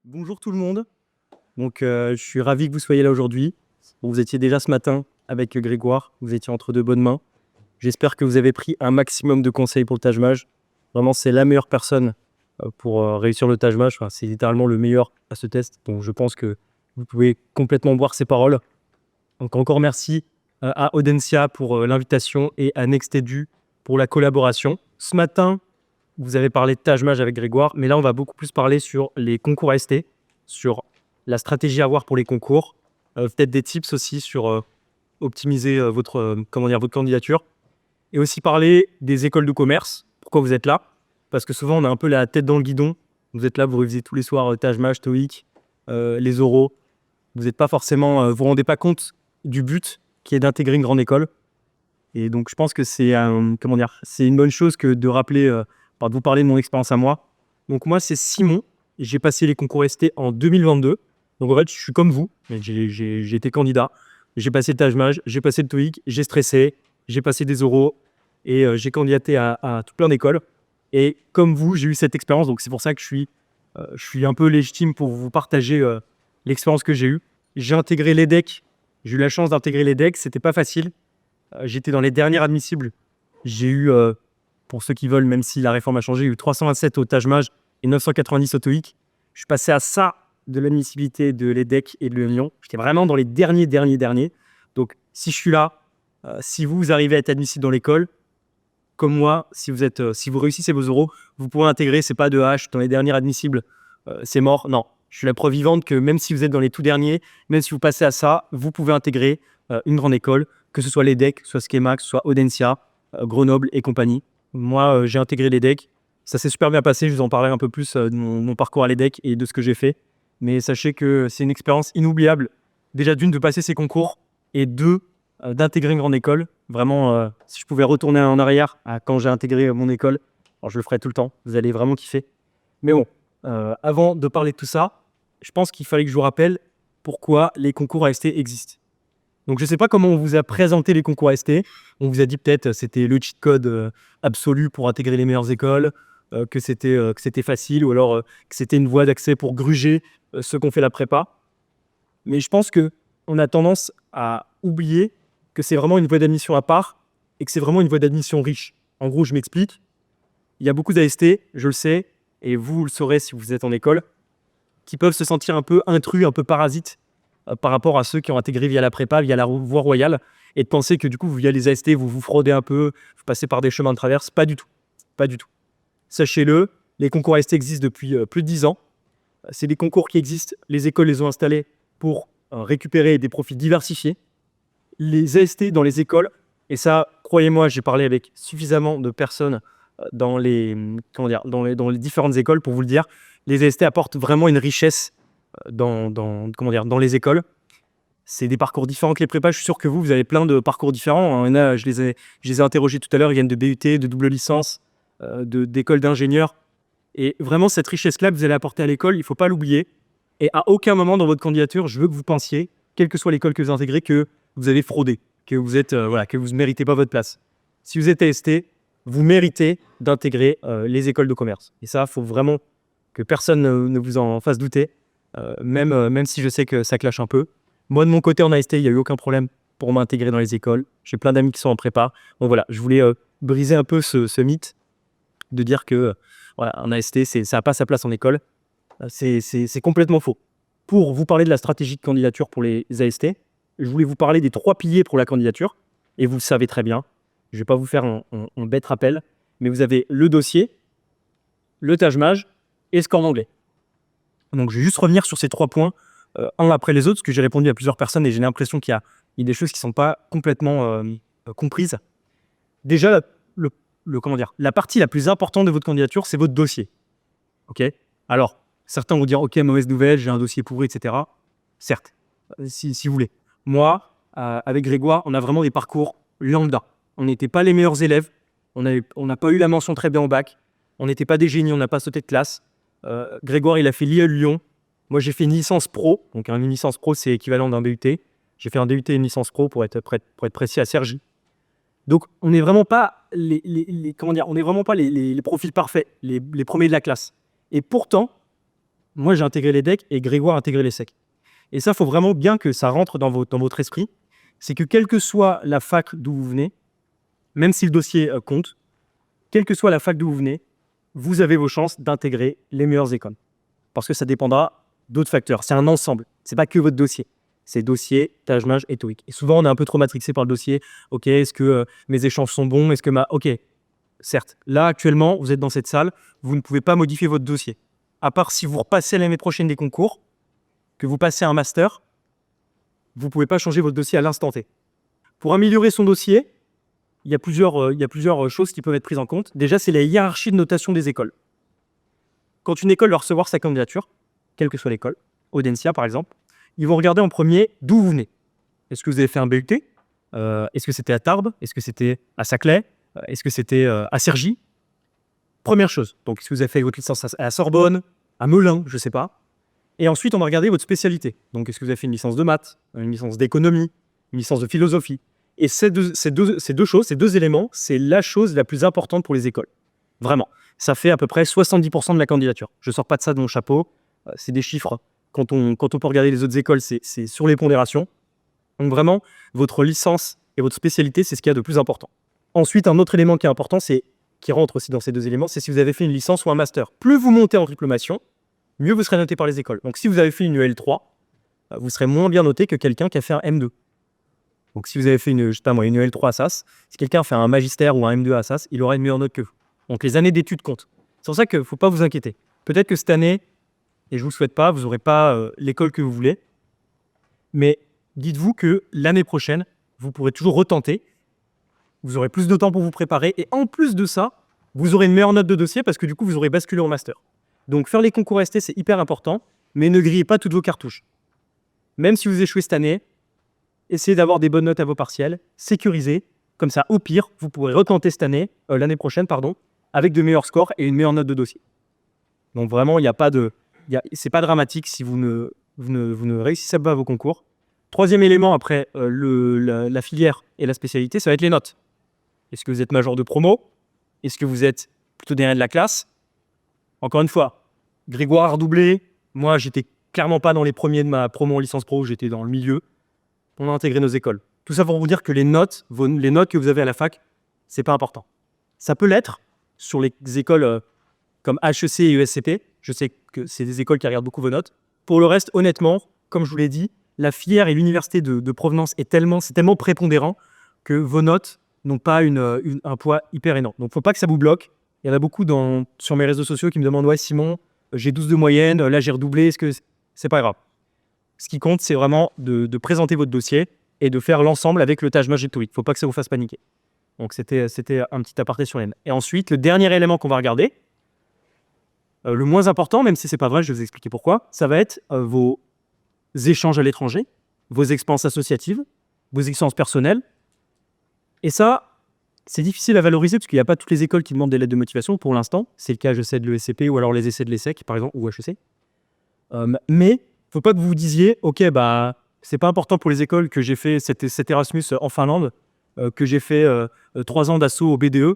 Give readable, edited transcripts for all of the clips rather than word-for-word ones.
Bonjour tout le monde. Je suis ravi que vous soyez là aujourd'hui. Bon, vous étiez déjà ce matin avec Grégoire, vous étiez entre de bonnes mains. J'espère que vous avez pris un maximum de conseils pour le Taj Mahal. Vraiment, c'est la meilleure personne pour réussir le Taj Mahal. Enfin, c'est littéralement le meilleur à ce test. Donc, je pense que vous pouvez complètement boire ses paroles. Donc, encore merci à Audencia pour l'invitation et à Nextedu pour la collaboration. Ce matin, vous avez parlé de Taj Mahal avec Grégoire, mais là, on va beaucoup plus parler sur les concours AST, sur la stratégie à avoir pour les concours, peut-être des tips aussi sur optimiser votre candidature, et aussi parler des écoles de commerce, pourquoi vous êtes là, parce que souvent, on a un peu la tête dans le guidon. Vous êtes là, vous révisez tous les soirs Taj Mahal, TOEIC, les oraux. Vous n'êtes pas forcément, vous rendez pas compte du but qui est d'intégrer une grande école. Et donc, je pense que c'est c'est une bonne chose que de rappeler, de vous parler de mon expérience à moi. Donc, moi, c'est Simon. J'ai passé les concours ST en 2022. Donc, en fait, je suis comme vous. J'ai été candidat. J'ai passé le Taj Mahal, j'ai passé le TOEIC, j'ai stressé, j'ai passé des oraux et j'ai candidaté à tout plein d'écoles. Et comme vous, j'ai eu cette expérience. Donc, c'est pour ça que je suis un peu légitime pour vous partager l'expérience que j'ai eue. J'ai intégré l'EDEC. J'ai eu la chance d'intégrer l'EDEC. C'était pas facile. J'étais dans les dernières admissibles. J'ai eu, pour ceux qui veulent, même si la réforme a changé, j'ai eu 327 au Taj Mahal et 990 au TOEIC. Je suis passé à ça de l'admissibilité de l'EDEC et de l'Union. J'étais vraiment dans les derniers. Donc, si je suis là, si vous arrivez à être admissible dans l'école, comme moi, si vous réussissez vos oraux, vous pouvez intégrer. C'est pas de H dans les dernières admissibles, c'est mort. Non, je suis la preuve vivante que même si vous êtes dans les tout derniers, même si vous passez à ça, vous pouvez intégrer une grande école, que ce soit l'EDEC, soit Schemax, soit Audencia, Grenoble et compagnie. Moi, j'ai intégré l'EDEC. Ça s'est super bien passé. Je vous en parlerai un peu plus de mon parcours à l'EDEC et de ce que j'ai fait. Mais sachez que c'est une expérience inoubliable. Déjà, d'une, de passer ces concours et deux, d'intégrer une grande école. Vraiment, si je pouvais retourner en arrière à quand j'ai intégré mon école, alors je le ferais tout le temps. Vous allez vraiment kiffer. Mais bon, avant de parler de tout ça, je pense qu'il fallait que je vous rappelle pourquoi les concours AST existent. Donc, je ne sais pas comment on vous a présenté les concours AST. On vous a dit peut-être c'était le cheat code absolu pour intégrer les meilleures écoles, que c'était facile, ou alors que c'était une voie d'accès pour gruger ceux qui ont fait la prépa. Mais je pense qu'on a tendance à oublier que c'est vraiment une voie d'admission à part et que c'est vraiment une voie d'admission riche. En gros, je m'explique. Il y a beaucoup d'AST, je le sais, et vous le saurez si vous êtes en école, qui peuvent se sentir un peu intrus, un peu parasites par rapport à ceux qui ont intégré via la prépa, via la voie royale, et de penser que du coup, via les AST, vous vous fraudez un peu, vous passez par des chemins de traverse. Pas du tout. Pas du tout. Sachez-le, les concours AST existent depuis plus de 10 ans. C'est des concours qui existent. Les écoles les ont installés pour récupérer des profils diversifiés. Les AST dans les écoles, et ça, croyez-moi, j'ai parlé avec suffisamment de personnes dans les différentes écoles pour vous le dire, les AST apportent vraiment une richesse dans les écoles. C'est des parcours différents que les prépas. Je suis sûr que vous avez plein de parcours différents. Il y en a, je les ai interrogés tout à l'heure, ils viennent de BUT, de double licence, d'écoles d'ingénieurs. Et vraiment, cette richesse-là que vous allez apporter à l'école, il ne faut pas l'oublier. Et à aucun moment dans votre candidature, je veux que vous pensiez, quelle que soit l'école que vous intégrez, que vous avez fraudé, que vous ne méritez pas votre place. Si vous êtes AST, vous méritez d'intégrer les écoles de commerce. Et ça, il faut vraiment que personne ne vous en fasse douter, même si je sais que ça clash un peu. Moi, de mon côté, en AST, il n'y a eu aucun problème pour m'intégrer dans les écoles. J'ai plein d'amis qui sont en prépa. Donc voilà, je voulais briser un peu ce mythe de dire que un AST, ça n'a pas sa place en école. C'est complètement faux. Pour vous parler de la stratégie de candidature pour les AST, je voulais vous parler des 3 piliers pour la candidature. Et vous le savez très bien. Je ne vais pas vous faire un bête rappel. Mais vous avez le dossier, le Taj Mahal et score d'anglais. Donc, je vais juste revenir sur ces 3 points, un après les autres, parce que j'ai répondu à plusieurs personnes et j'ai l'impression qu'il y a des choses qui ne sont pas complètement comprises. Déjà, la partie la plus importante de votre candidature, c'est votre dossier. Ok ? Alors, certains vont dire, ok, mauvaise nouvelle, j'ai un dossier pourri, etc. Certes, si vous voulez. Moi, avec Grégoire, on a vraiment des parcours lambda. On n'était pas les meilleurs élèves, on n'a pas eu la mention très bien au bac, on n'était pas des génies, on n'a pas sauté de classe. Grégoire, il a fait l'IE Lyon. Moi, j'ai fait une licence pro. Donc, une licence pro, c'est équivalent d'un BUT. J'ai fait un DUT et une licence pro pour être précis à Cergy. Donc, on n'est vraiment pas on n'est vraiment pas les profils parfaits, les premiers de la classe. Et pourtant, Moi, j'ai intégré les decks et Grégoire a intégré les secs. Et ça, il faut vraiment bien que ça rentre dans votre esprit. C'est que quelle que soit la fac d'où vous venez, même si le dossier compte, quelle que soit la fac d'où vous venez, vous avez vos chances d'intégrer les meilleures écoles. Parce que ça dépendra d'autres facteurs. C'est un ensemble. C'est pas que votre dossier. C'est dossier, Tajmaj et TOEIC. Et souvent, on est un peu trop matrixé par le dossier. Ok, est-ce que mes échanges sont bons? Est-ce que Ok, certes. Là, actuellement, vous êtes dans cette salle. Vous ne pouvez pas modifier votre dossier. À part si vous repassez l'année prochaine des concours, que vous passez un master, vous ne pouvez pas changer votre dossier à l'instant T. Pour améliorer son dossier, il y a plusieurs choses qui peuvent être prises en compte. Déjà, c'est la hiérarchie de notation des écoles. Quand une école va recevoir sa candidature, quelle que soit l'école, Audencia par exemple, ils vont regarder en premier d'où vous venez. Est-ce que vous avez fait un BUT? Est-ce que c'était à Tarbes? Est-ce que c'était à Saclay? Est-ce que c'était à Cergy? Première chose. Donc, est-ce que vous avez fait votre licence à la Sorbonne, à Melun, je ne sais pas. Et ensuite, on va regarder votre spécialité. Donc, est-ce que vous avez fait une licence de maths, une licence d'économie, une licence de philosophie? Et ces deux éléments, c'est la chose la plus importante pour les écoles. Vraiment. Ça fait à peu près 70% de la candidature. Je ne sors pas de ça de mon chapeau. C'est des chiffres. Quand on peut regarder les autres écoles, c'est sur les pondérations. Donc vraiment, votre licence et votre spécialité, c'est ce qu'il y a de plus important. Ensuite, un autre élément qui est important, qui rentre aussi dans ces deux éléments, c'est si vous avez fait une licence ou un master. Plus vous montez en diplomation, mieux vous serez noté par les écoles. Donc si vous avez fait une EL3, vous serez moins bien noté que quelqu'un qui a fait un M2. Donc si vous avez fait une EL3 à SAS, si quelqu'un a fait un magistère ou un M2 à SAS, il aura une meilleure note que vous. Donc les années d'études comptent. C'est pour ça qu'il ne faut pas vous inquiéter. Peut-être que cette année, et je ne vous le souhaite pas, vous n'aurez pas l'école que vous voulez, mais dites-vous que l'année prochaine, vous pourrez toujours retenter. Vous aurez plus de temps pour vous préparer. Et en plus de ça, vous aurez une meilleure note de dossier parce que du coup, vous aurez basculé en master. Donc, faire les concours ST, c'est hyper important. Mais ne grillez pas toutes vos cartouches. Même si vous échouez cette année, essayez d'avoir des bonnes notes à vos partiels. Sécurisez. Comme ça, au pire, vous pourrez retenter cette année, l'année prochaine, avec de meilleurs scores et une meilleure note de dossier. Donc, vraiment, c'est pas dramatique si vous ne réussissez pas à vos concours. Troisième élément, après la filière et la spécialité, ça va être les notes. Est-ce que vous êtes major de promo? Est-ce que vous êtes plutôt dernier de la classe? Encore une fois, Grégoire a redoublé. Moi, j'étais clairement pas dans les premiers de ma promo en licence pro, j'étais dans le milieu. On a intégré nos écoles. Tout ça pour vous dire que les notes que vous avez à la fac, c'est pas important. Ça peut l'être sur les écoles comme HEC et ESCP. Je sais que c'est des écoles qui regardent beaucoup vos notes. Pour le reste, honnêtement, comme je vous l'ai dit, la filière et l'université de provenance c'est tellement prépondérant que vos notes n'ont pas un poids hyper énorme. Donc, il ne faut pas que ça vous bloque. Il y en a beaucoup sur mes réseaux sociaux qui me demandent « Ouais, Simon, j'ai 12 de moyenne, là, j'ai redoublé, est-ce que… » C'est pas grave. Ce qui compte, c'est vraiment de présenter votre dossier et de faire l'ensemble avec le Tajmaj et le TOEIC. Il ne faut pas que ça vous fasse paniquer. Donc, c'était un petit aparté sur les notes. Et ensuite, le dernier élément qu'on va regarder, le moins important, même si ce n'est pas vrai, je vais vous expliquer pourquoi, ça va être vos échanges à l'étranger, vos expériences associatives, vos expériences personnelles. Et ça, c'est difficile à valoriser parce qu'il n'y a pas toutes les écoles qui demandent des lettres de motivation pour l'instant. C'est le cas, je sais, de l'ESCP ou alors les essais de l'ESSEC, par exemple, ou HEC. Mais il ne faut pas que vous vous disiez « Ok, c'est pas important pour les écoles que j'ai fait cet Erasmus en Finlande, que j'ai fait 3 ans d'assaut au BDE. »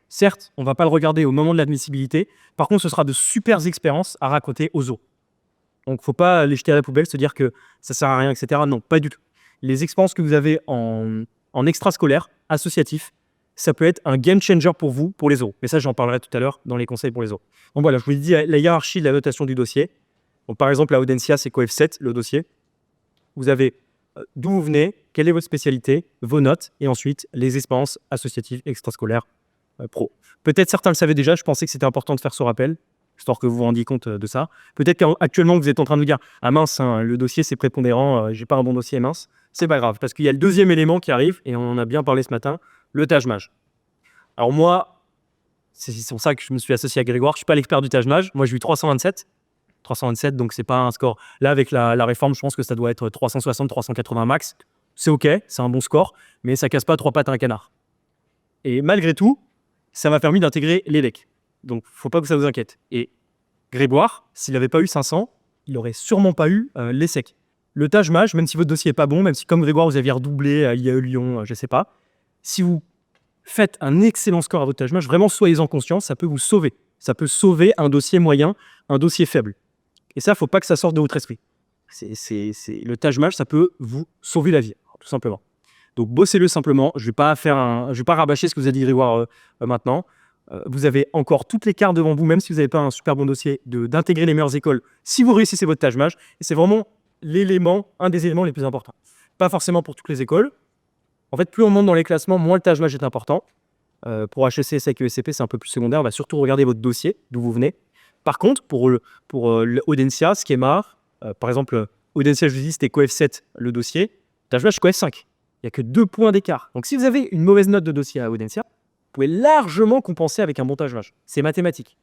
Certes, on ne va pas le regarder au moment de l'admissibilité. Par contre, ce sera de super expériences à raconter aux autres. Donc, il ne faut pas les jeter à la poubelle, se dire que ça ne sert à rien, etc. Non, pas du tout. Les expériences que vous avez en extrascolaire, associatif, ça peut être un game changer pour vous, pour les autres. Mais ça, j'en parlerai tout à l'heure dans les conseils pour les autres. Donc voilà, je vous ai dit la hiérarchie de la notation du dossier. Donc, par exemple, à Audencia, c'est Coef 7, le dossier. Vous avez d'où vous venez, quelle est votre spécialité, vos notes, et ensuite les expériences associatives extrascolaires pro. Peut-être certains le savaient déjà, je pensais que c'était important de faire ce rappel, histoire que vous vous rendiez compte de ça. Peut-être qu'actuellement, vous êtes en train de vous dire « Ah mince, le dossier c'est prépondérant, j'ai pas un bon dossier, mince ». C'est pas grave, parce qu'il y a le deuxième élément qui arrive, et on en a bien parlé ce matin, le Tajmaj. Alors moi, c'est pour ça que je me suis associé à Grégoire, je suis pas l'expert du Tajmaj, moi j'ai eu 327, donc c'est pas un score. Là, avec la réforme, je pense que ça doit être 360, 380 max. C'est ok, c'est un bon score, mais ça casse pas 3 pattes à un canard. Et malgré tout, ça m'a permis d'intégrer l'EDEC. Donc, faut pas que ça vous inquiète. Et Grégoire, s'il n'avait pas eu 500, il n'aurait sûrement pas eu l'ESSEC. Le Tajmaj, même si votre dossier n'est pas bon, même si comme Grégoire, vous aviez redoublé à IAE Lyon, je ne sais pas, si vous faites un excellent score à votre Tajmaj, vraiment soyez-en conscients, ça peut vous sauver. Ça peut sauver un dossier moyen, un dossier faible. Et ça, il ne faut pas que ça sorte de votre esprit. Le Taj Mahal, ça peut vous sauver la vie, tout simplement. Donc, bossez-le simplement. Je ne vais pas rabâcher ce que vous a dit Grégoire maintenant. Vous avez encore toutes les cartes devant vous, même si vous n'avez pas un super bon dossier, d'intégrer les meilleures écoles si vous réussissez votre Taj Mahal. Et c'est vraiment un des éléments les plus importants. Pas forcément pour toutes les écoles. En fait, plus on monte dans les classements, moins le Taj Mahal est important. Pour HEC, ESSEC et ESCP, c'est un peu plus secondaire. On va surtout regarder votre dossier, d'où vous venez. Par contre, pour Audencia, Schema, par exemple, Audencia, je vous dis, c'était COEF 7 le dossier. Taj Mahal, je suis COEF 5. Il n'y a que 2 points d'écart. Donc, si vous avez une mauvaise note de dossier à Audencia, vous pouvez largement compenser avec un bon Taj Mahal. C'est mathématique.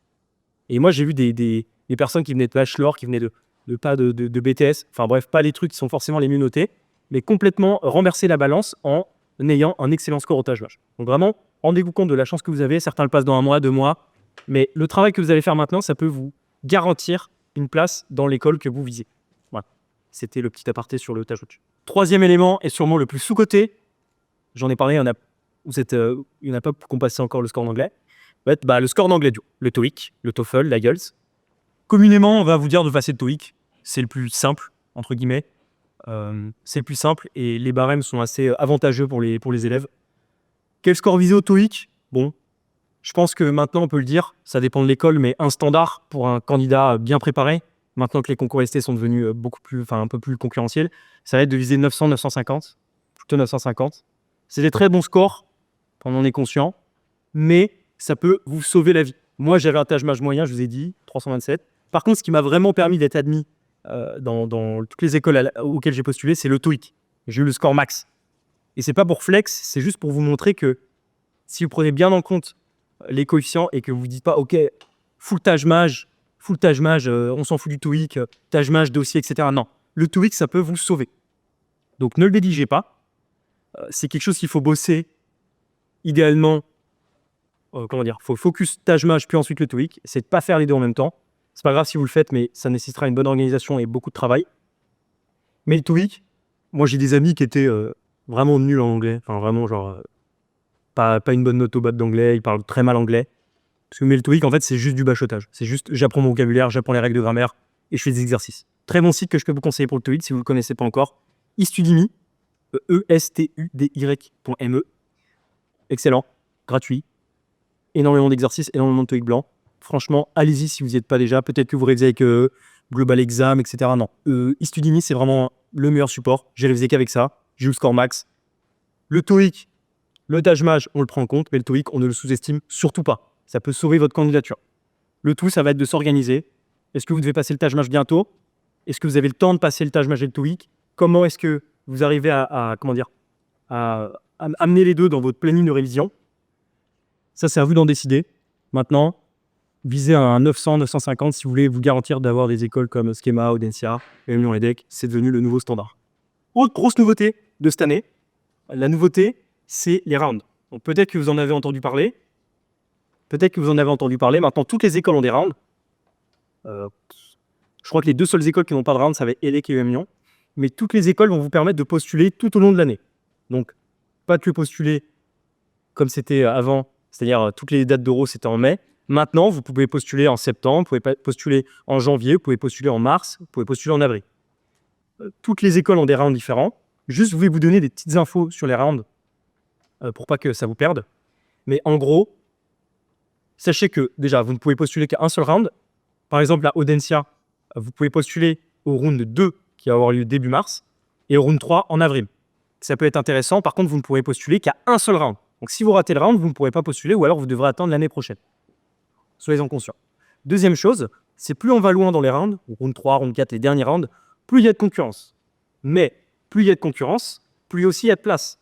Et moi, j'ai vu des personnes qui venaient de bachelor, qui venaient de BTS, enfin bref, pas les trucs qui sont forcément les mieux notés, mais complètement renverser la balance en ayant un excellent score au Taj Mahal. Donc vraiment, rendez-vous compte de la chance que vous avez. Certains le passent dans 1 mois, 2 mois, mais le travail que vous allez faire maintenant, ça peut vous garantir une place dans l'école que vous visez. Voilà. C'était le petit aparté sur le Taj Mahal. Troisième élément, et sûrement le plus sous-coté, j'en ai parlé, il y en a pas qui ont passé encore le score en anglais. En fait, le score en anglais, le TOEIC, le TOEFL, l'IELTS. Communément, on va vous dire de passer le TOEIC. C'est le plus simple, entre guillemets. C'est le plus simple et les barèmes sont assez avantageux pour les élèves. Quel score viser au TOEIC? Bon, je pense que maintenant on peut le dire, ça dépend de l'école, mais un standard pour un candidat bien préparé, maintenant que les concours ST sont devenus un peu plus concurrentiels, ça va être de viser 900, 950, plutôt 950. C'est des très bons scores, on en est conscient, mais ça peut vous sauver la vie. Moi, j'avais un Taj Mahal moyen, je vous ai dit, 327. Par contre, ce qui m'a vraiment permis d'être admis dans toutes les écoles auxquelles j'ai postulé, c'est le TOEIC. J'ai eu le score max. Et c'est pas pour flex, c'est juste pour vous montrer que si vous prenez bien en compte les coefficients et que vous ne dites pas, OK, full Taj Mahal, on s'en fout du TOEIC, Taj Mahal, dossier, etc. Non, le TOEIC, ça peut vous sauver. Donc ne le négligez pas. C'est quelque chose qu'il faut bosser idéalement. Faut focus Taj Mahal puis ensuite le TOEIC. C'est de ne pas faire les deux en même temps. C'est pas grave si vous le faites, mais ça nécessitera une bonne organisation et beaucoup de travail. Mais le TOEIC, moi j'ai des amis qui étaient vraiment nuls en anglais. Enfin vraiment pas une bonne note au bac d'anglais, ils parlent très mal anglais. Mais le TOEIC en fait c'est juste du bachotage. C'est juste j'apprends mon vocabulaire, j'apprends les règles de grammaire et je fais des exercices. Très bon site que je peux vous conseiller pour le TOEIC si vous ne le connaissez pas encore. Estudimi, estudy.me. Excellent, gratuit. Énormément d'exercices, énormément de TOEIC blanc. Franchement, allez-y si vous n'y êtes pas déjà. Peut-être que vous révisez avec Global Exam, etc. Non. Estudimi, c'est vraiment le meilleur support. J'ai révisé qu'avec ça. J'ai eu le score max. Le TOEIC, le Taj Mahal, on le prend en compte, mais le TOEIC, on ne le sous-estime surtout pas. Ça peut sauver votre candidature. Le tout, ça va être de s'organiser. Est-ce que vous devez passer le Taj Mahal bientôt? Est-ce que vous avez le temps de passer le Taj Mahal et le TOEIC? Comment est-ce que vous arrivez à amener les deux dans votre planning de révision? Ça, c'est à vous d'en décider. Maintenant, visez un 900, 950 si vous voulez vous garantir d'avoir des écoles comme Schema, Audencia, Lyon EDEC. C'est devenu le nouveau standard. Autre grosse nouveauté de cette année, la nouveauté, c'est les rounds. Donc peut-être que vous en avez entendu parler. Maintenant, toutes les écoles ont des rounds. Je crois que les 2 seules écoles qui n'ont pas de round, ça va être EDEC et Lyon. Mais toutes les écoles vont vous permettre de postuler tout au long de l'année. Donc, pas que postuler comme c'était avant, c'est-à-dire toutes les dates d'euros, c'était en mai. Maintenant, vous pouvez postuler en septembre, vous pouvez postuler en janvier, vous pouvez postuler en mars, vous pouvez postuler en avril. Toutes les écoles ont des rounds différents. Juste, je vais vous donner des petites infos sur les rounds pour pas que ça vous perde. Mais en gros, sachez que déjà, vous ne pouvez postuler qu'à un seul round. Par exemple, à Audencia, vous pouvez postuler au round 2 qui va avoir lieu début mars et au round 3 en avril. Ça peut être intéressant. Par contre, vous ne pourrez postuler qu'à un seul round. Donc, si vous ratez le round, vous ne pourrez pas postuler ou alors vous devrez attendre l'année prochaine. Soyez-en conscients. Deuxième chose, c'est plus on va loin dans les rounds, round 3, round 4, les derniers rounds, plus il y a de concurrence. Mais plus il y a de concurrence, plus aussi il y a de place.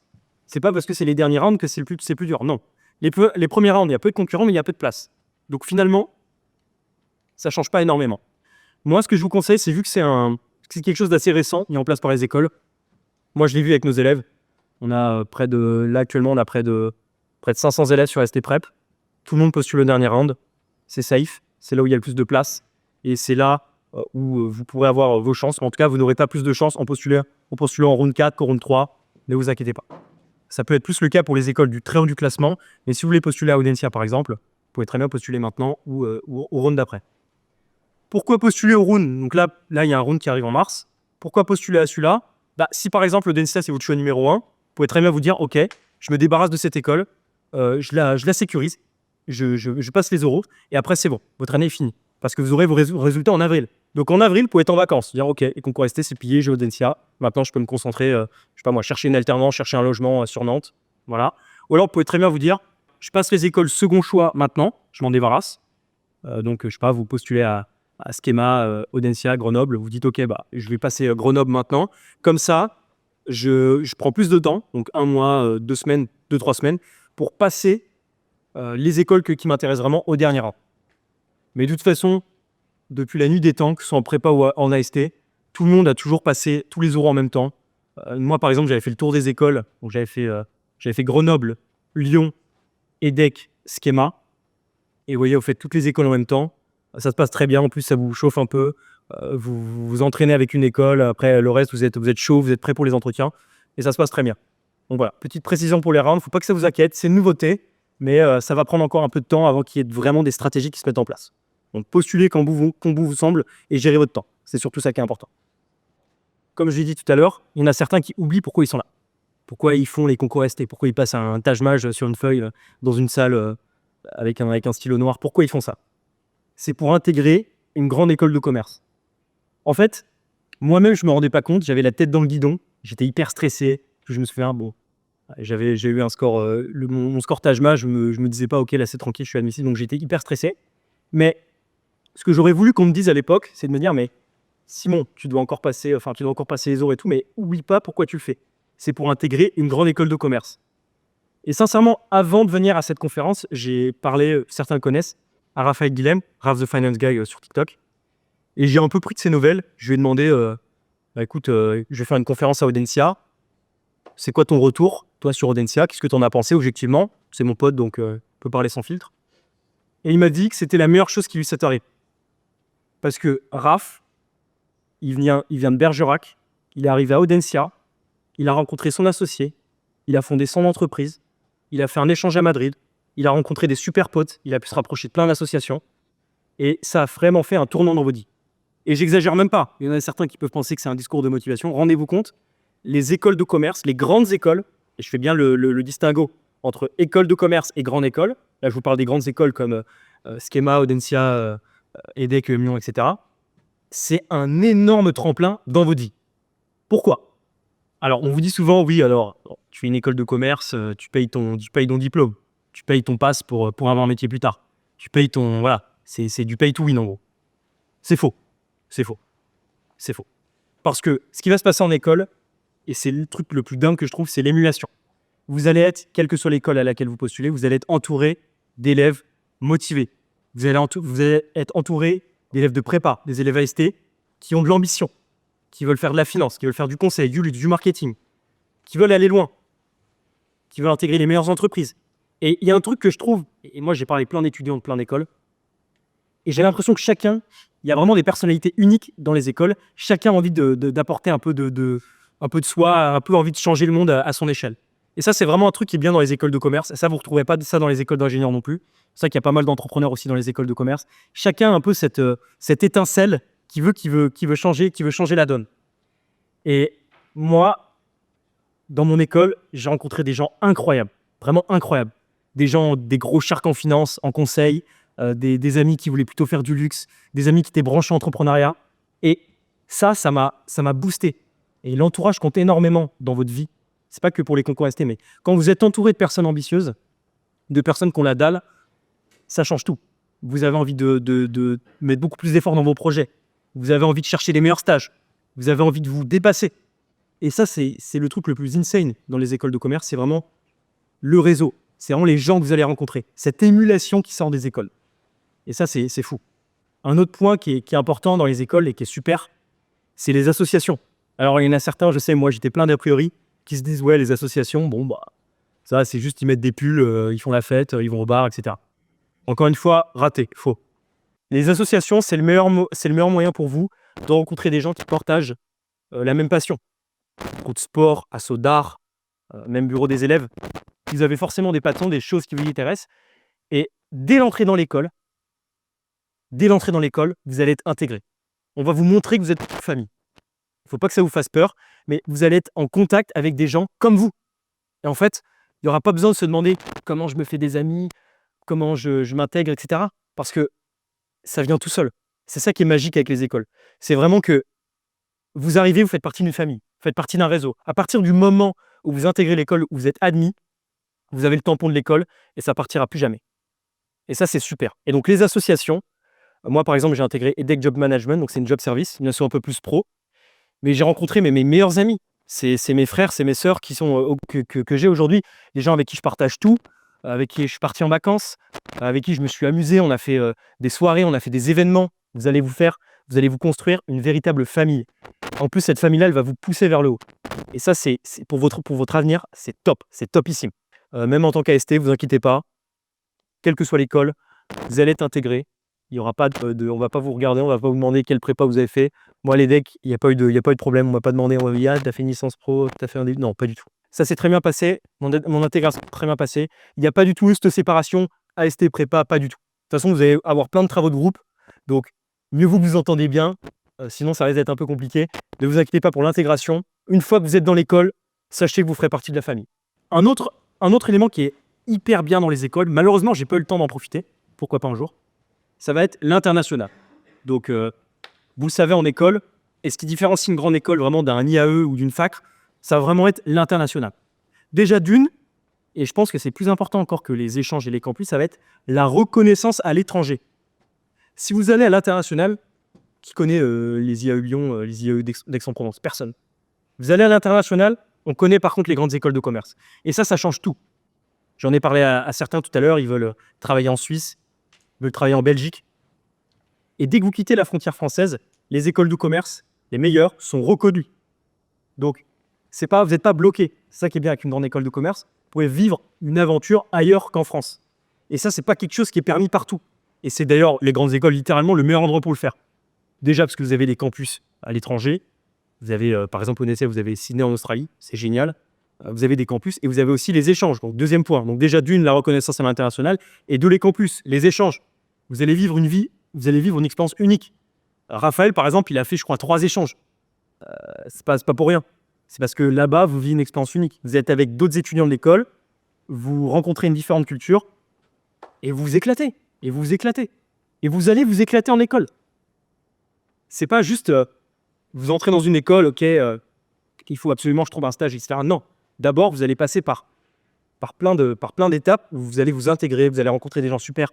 C'est pas parce que c'est les derniers rounds que c'est plus dur. Non. Les premiers rounds, il y a peu de concurrents, mais il y a peu de place. Donc finalement, ça change pas énormément. Moi, ce que je vous conseille, c'est vu que c'est quelque chose d'assez récent, mis en place par les écoles. Moi, je l'ai vu avec nos élèves. Actuellement, on a près de 500 élèves sur ST Prep. Tout le monde postule le dernier round. C'est safe. C'est là où il y a le plus de place. Et c'est là où vous pourrez avoir vos chances. En tout cas, vous n'aurez pas plus de chances en postulant en round 4 qu'en round 3. Ne vous inquiétez pas. Ça peut être plus le cas pour les écoles du très haut du classement. Mais si vous voulez postuler à Audencia, par exemple, vous pouvez très bien postuler maintenant ou au round d'après. Pourquoi postuler au round? Donc là, il y a un round qui arrive en mars. Pourquoi postuler à celui-là? Si par exemple Audencia c'est votre choix numéro 1, vous pouvez très bien vous dire, ok, je me débarrasse de cette école, je la sécurise, je passe les oraux, et après c'est bon, votre année est finie. Parce que vous aurez vos résultats en avril. Donc en avril, vous pouvez être en vacances, dire ok, les concours ST c'est plié, j'ai Audencia, maintenant je peux me concentrer, je sais pas moi, chercher une alternance, chercher un logement sur Nantes, voilà. Ou alors vous pouvez très bien vous dire, je passe les écoles second choix maintenant, je m'en débarrasse. Donc je sais pas, vous postulez à Schema, Audencia, Grenoble, vous dites ok, je vais passer Grenoble maintenant. Comme ça, je prends plus de temps, donc 1 mois, 2 semaines, 2-3 semaines, pour passer les écoles qui m'intéressent vraiment au dernier rang. Mais de toute façon, depuis la nuit des temps, que ce soit en prépa ou en AST, tout le monde a toujours passé tous les oraux en même temps. Moi, par exemple, j'avais fait le tour des écoles. Donc j'avais fait Grenoble, Lyon, EDEC, Schema. Et vous voyez, vous faites toutes les écoles en même temps. Ça se passe très bien. En plus, ça vous chauffe un peu. Vous vous entraînez avec une école. Après, le reste, vous êtes chaud, vous êtes prêt pour les entretiens. Et ça se passe très bien. Donc voilà, petite précision pour les rounds. Il ne faut pas que ça vous inquiète. C'est une nouveauté. Mais ça va prendre encore un peu de temps avant qu'il y ait vraiment des stratégies qui se mettent en place. Donc postulez quand bon vous semble et gérez votre temps. C'est surtout ça qui est important. Comme je l'ai dit tout à l'heure, il y en a certains qui oublient pourquoi ils sont là. Pourquoi ils font les concours ST. Pourquoi ils passent un Taj-Maj sur une feuille dans une salle avec un stylo noir. Pourquoi ils font ça? C'est pour intégrer une grande école de commerce. En fait, moi-même, je ne me rendais pas compte. J'avais la tête dans le guidon. J'étais hyper stressé. Je me souviens, j'ai eu un score, mon score Taj-Maj, je me disais pas, ok, là c'est tranquille, je suis admissible. Donc j'étais hyper stressé. Mais ce que j'aurais voulu qu'on me dise à l'époque, c'est de me dire, mais Simon, tu dois encore passer les oraux et tout, mais oublie pas pourquoi tu le fais. C'est pour intégrer une grande école de commerce. Et sincèrement, avant de venir à cette conférence, j'ai parlé, certains le connaissent, à Raphaël Guilhem, Raph the Finance Guy sur TikTok. Et j'ai un peu pris de ses nouvelles. Je lui ai demandé, écoute, je vais faire une conférence à Audencia. C'est quoi ton retour, toi, sur Audencia? Qu'est-ce que tu en as pensé objectivement? C'est mon pote, donc on peut parler sans filtre. Et il m'a dit que c'était la meilleure chose qui lui s'est arrivée. Parce que Raph, il vient de Bergerac, il est arrivé à Audencia, il a rencontré son associé, il a fondé son entreprise, il a fait un échange à Madrid, il a rencontré des super potes, il a pu se rapprocher de plein d'associations, et ça a vraiment fait un tournant dans vos vies. Et j'exagère même pas, il y en a certains qui peuvent penser que c'est un discours de motivation. Rendez-vous compte, les écoles de commerce, les grandes écoles, et je fais bien le distinguo entre école de commerce et grande école, là je vous parle des grandes écoles comme Schema, Audencia, EDEC, Lyon, etc. C'est un énorme tremplin dans votre vie. Pourquoi? Alors, on vous dit souvent, oui, alors, tu fais une école de commerce, tu payes ton diplôme, tu payes ton pass pour avoir un métier plus tard. Tu payes ton... Voilà, c'est du pay to win en gros. C'est faux. C'est faux. C'est faux. Parce que ce qui va se passer en école, et c'est le truc le plus dingue que je trouve, c'est l'émulation. Vous allez être, quelle que soit l'école à laquelle vous postulez, vous allez être entouré d'élèves motivés. Vous allez être entouré d'élèves de prépa, des élèves AST qui ont de l'ambition, qui veulent faire de la finance, qui veulent faire du conseil, du luxe, du marketing, qui veulent aller loin, qui veulent intégrer les meilleures entreprises. Et il y a un truc que je trouve, et moi j'ai parlé plein d'étudiants de plein d'écoles, et j'ai l'impression que chacun, il y a vraiment des personnalités uniques dans les écoles, chacun a envie d'apporter un peu de soi, un peu envie de changer le monde à son échelle. Et ça, c'est vraiment un truc qui est bien dans les écoles de commerce. Et ça, vous ne retrouverez pas ça dans les écoles d'ingénieurs non plus. C'est ça qu'il y a pas mal d'entrepreneurs aussi dans les écoles de commerce. Chacun a un peu cette étincelle qui veut changer la donne. Et moi, dans mon école, j'ai rencontré des gens incroyables, vraiment incroyables. Des gens, des gros sharks en finance, en conseil, des amis qui voulaient plutôt faire du luxe, des amis qui étaient branchés en entrepreneuriat. Et ça m'a boosté. Et l'entourage compte énormément dans votre vie. C'est pas que pour les concours ST, mais quand vous êtes entouré de personnes ambitieuses, de personnes qui ont la dalle, ça change tout. Vous avez envie de mettre beaucoup plus d'efforts dans vos projets. Vous avez envie de chercher les meilleurs stages. Vous avez envie de vous dépasser. Et ça, c'est le truc le plus insane dans les écoles de commerce. C'est vraiment le réseau. C'est vraiment les gens que vous allez rencontrer. Cette émulation qui sort des écoles. Et ça, c'est fou. Un autre point qui est important dans les écoles et qui est super, c'est les associations. Alors, il y en a certains, je sais, moi, j'étais plein d'a priori, qui se disent, ouais, les associations, ça, c'est juste, ils mettent des pulls, ils font la fête, ils vont au bar, etc. Encore une fois, raté, faux. Les associations, c'est le meilleur moyen pour vous de rencontrer des gens qui partagent la même passion. Cours de sport, assaut d'art, même bureau des élèves. Vous avez forcément des passions, des choses qui vous intéressent. Et dès l'entrée dans l'école, dès l'entrée dans l'école, vous allez être intégré. On va vous montrer que vous êtes une famille. Il ne faut pas que ça vous fasse peur, mais vous allez être en contact avec des gens comme vous. Et en fait, il n'y aura pas besoin de se demander comment je me fais des amis, comment je m'intègre, etc. Parce que ça vient tout seul. C'est ça qui est magique avec les écoles. C'est vraiment que vous arrivez, vous faites partie d'une famille, vous faites partie d'un réseau. À partir du moment où vous intégrez l'école, où vous êtes admis, vous avez le tampon de l'école et ça partira plus jamais. Et ça, c'est super. Et donc, les associations, moi, par exemple, j'ai intégré EDEC Job Management, donc c'est une job service, une asso un peu plus pro. Mais j'ai rencontré mes meilleurs amis. C'est mes frères, c'est mes sœurs qui sont, que j'ai aujourd'hui. Des gens avec qui je partage tout, avec qui je suis parti en vacances, avec qui je me suis amusé. On a fait des soirées, on a fait des événements. Vous allez vous construire une véritable famille. En plus, cette famille-là, elle va vous pousser vers le haut. Et ça, c'est pour votre avenir, c'est top, c'est topissime. Même en tant qu'AST, vous inquiétez pas. Quelle que soit l'école, vous allez être intégré. Il y aura pas on va pas vous regarder, on va pas vous demander quelle prépa vous avez fait. Moi, les decks, il n'y a pas eu de problème. On m'a pas demandé, tu as fait une licence pro, tu as fait un début. Non, pas du tout. Ça s'est très bien passé. Mon intégration s'est très bien passée. Il n'y a pas du tout cette séparation AST prépa, pas du tout. De toute façon, vous allez avoir plein de travaux de groupe. Donc, mieux vous vous entendez bien. Sinon, ça risque d'être un peu compliqué. Ne vous inquiétez pas pour l'intégration. Une fois que vous êtes dans l'école, sachez que vous ferez partie de la famille. Un autre élément qui est hyper bien dans les écoles, malheureusement, j'ai pas eu le temps d'en profiter. Pourquoi pas un jour? Ça va être l'international. Donc, vous le savez en école, et ce qui différencie une grande école vraiment d'un IAE ou d'une fac, ça va vraiment être l'international. Déjà d'une, et je pense que c'est plus important encore que les échanges et les campus, ça va être la reconnaissance à l'étranger. Si vous allez à l'international, qui connaît les IAE Lyon, les IAE d'Aix-en-Provence? Personne. Vous allez à l'international, on connaît par contre les grandes écoles de commerce. Et ça change tout. J'en ai parlé à certains tout à l'heure, ils veulent travailler en Suisse, ils veulent travailler en Belgique. Et dès que vous quittez la frontière française, les écoles de commerce, les meilleures, sont reconnues. Donc, vous n'êtes pas bloqué. C'est ça qui est bien avec une grande école de commerce. Vous pouvez vivre une aventure ailleurs qu'en France. Et ça, c'est pas quelque chose qui est permis partout. Et c'est d'ailleurs, les grandes écoles, littéralement, le meilleur endroit pour le faire. Déjà parce que vous avez des campus à l'étranger. Vous avez, par exemple, au NSF, vous avez Sydney en Australie. C'est génial. Vous avez des campus et vous avez aussi les échanges. Donc, deuxième point. Donc, déjà, d'une, la reconnaissance à l'international. Et deux, les campus, les échanges. Vous allez vivre une vie, vous allez vivre une expérience unique. Raphaël, par exemple, il a fait, je crois, 3 échanges. C'est pas pour rien. C'est parce que là-bas, vous vivez une expérience unique. Vous êtes avec d'autres étudiants de l'école, vous rencontrez une différente culture, et vous vous éclatez. Et vous vous éclatez. Et vous allez vous éclater en école. C'est pas juste, vous entrez dans une école, ok, il faut absolument que je trouve un stage, etc. Non. D'abord, vous allez passer par plein d'étapes où vous allez vous intégrer, vous allez rencontrer des gens super.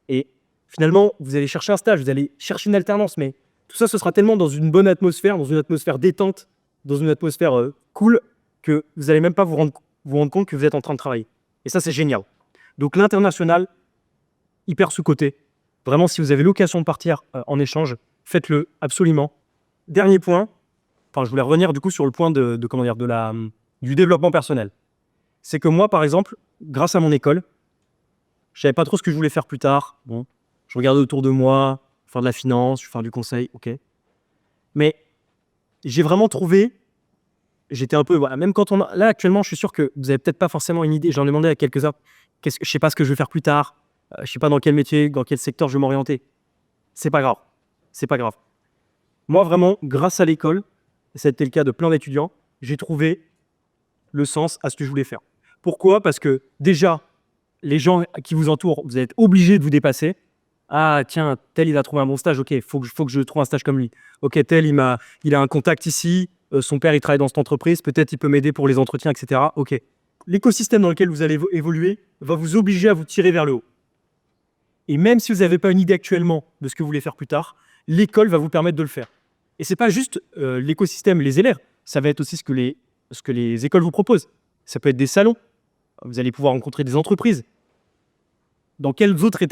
Et finalement, vous allez chercher un stage, vous allez chercher une alternance, mais tout ça, ce sera tellement dans une bonne atmosphère, dans une atmosphère détente, dans une atmosphère cool, que vous n'allez même pas vous rendre compte que vous êtes en train de travailler. Et ça, c'est génial. Donc l'international, hyper sous-coté. Vraiment, si vous avez l'occasion de partir en échange, faites-le absolument. Dernier point, je voulais revenir du coup sur le point du développement personnel. C'est que moi, par exemple, grâce à mon école, je savais pas trop ce que je voulais faire plus tard. Bon, je regardais autour de moi, faire de la finance, faire du conseil, ok. Mais j'ai vraiment trouvé, j'étais un peu, voilà, même quand là actuellement, je suis sûr que vous avez peut-être pas forcément une idée. J'en ai demandé à quelques-uns. Je sais pas ce que je vais faire plus tard. Je sais pas dans quel métier, dans quel secteur je vais m'orienter. C'est pas grave. C'est pas grave. Moi, vraiment, grâce à l'école, et ça a été le cas de plein d'étudiants, j'ai trouvé le sens à ce que je voulais faire. Pourquoi? Parce que déjà, les gens qui vous entourent, vous êtes obligés de vous dépasser. Ah tiens, tel il a trouvé un bon stage, ok, faut que je trouve un stage comme lui. Ok, tel il a un contact ici, son père il travaille dans cette entreprise, peut-être il peut m'aider pour les entretiens, etc. Ok. L'écosystème dans lequel vous allez évoluer va vous obliger à vous tirer vers le haut. Et même si vous n'avez pas une idée actuellement de ce que vous voulez faire plus tard, l'école va vous permettre de le faire. Et c'est pas juste l'écosystème, les élèves, ça va être aussi ce que les écoles vous proposent. Ça peut être des salons, vous allez pouvoir rencontrer des entreprises. Dans quel autre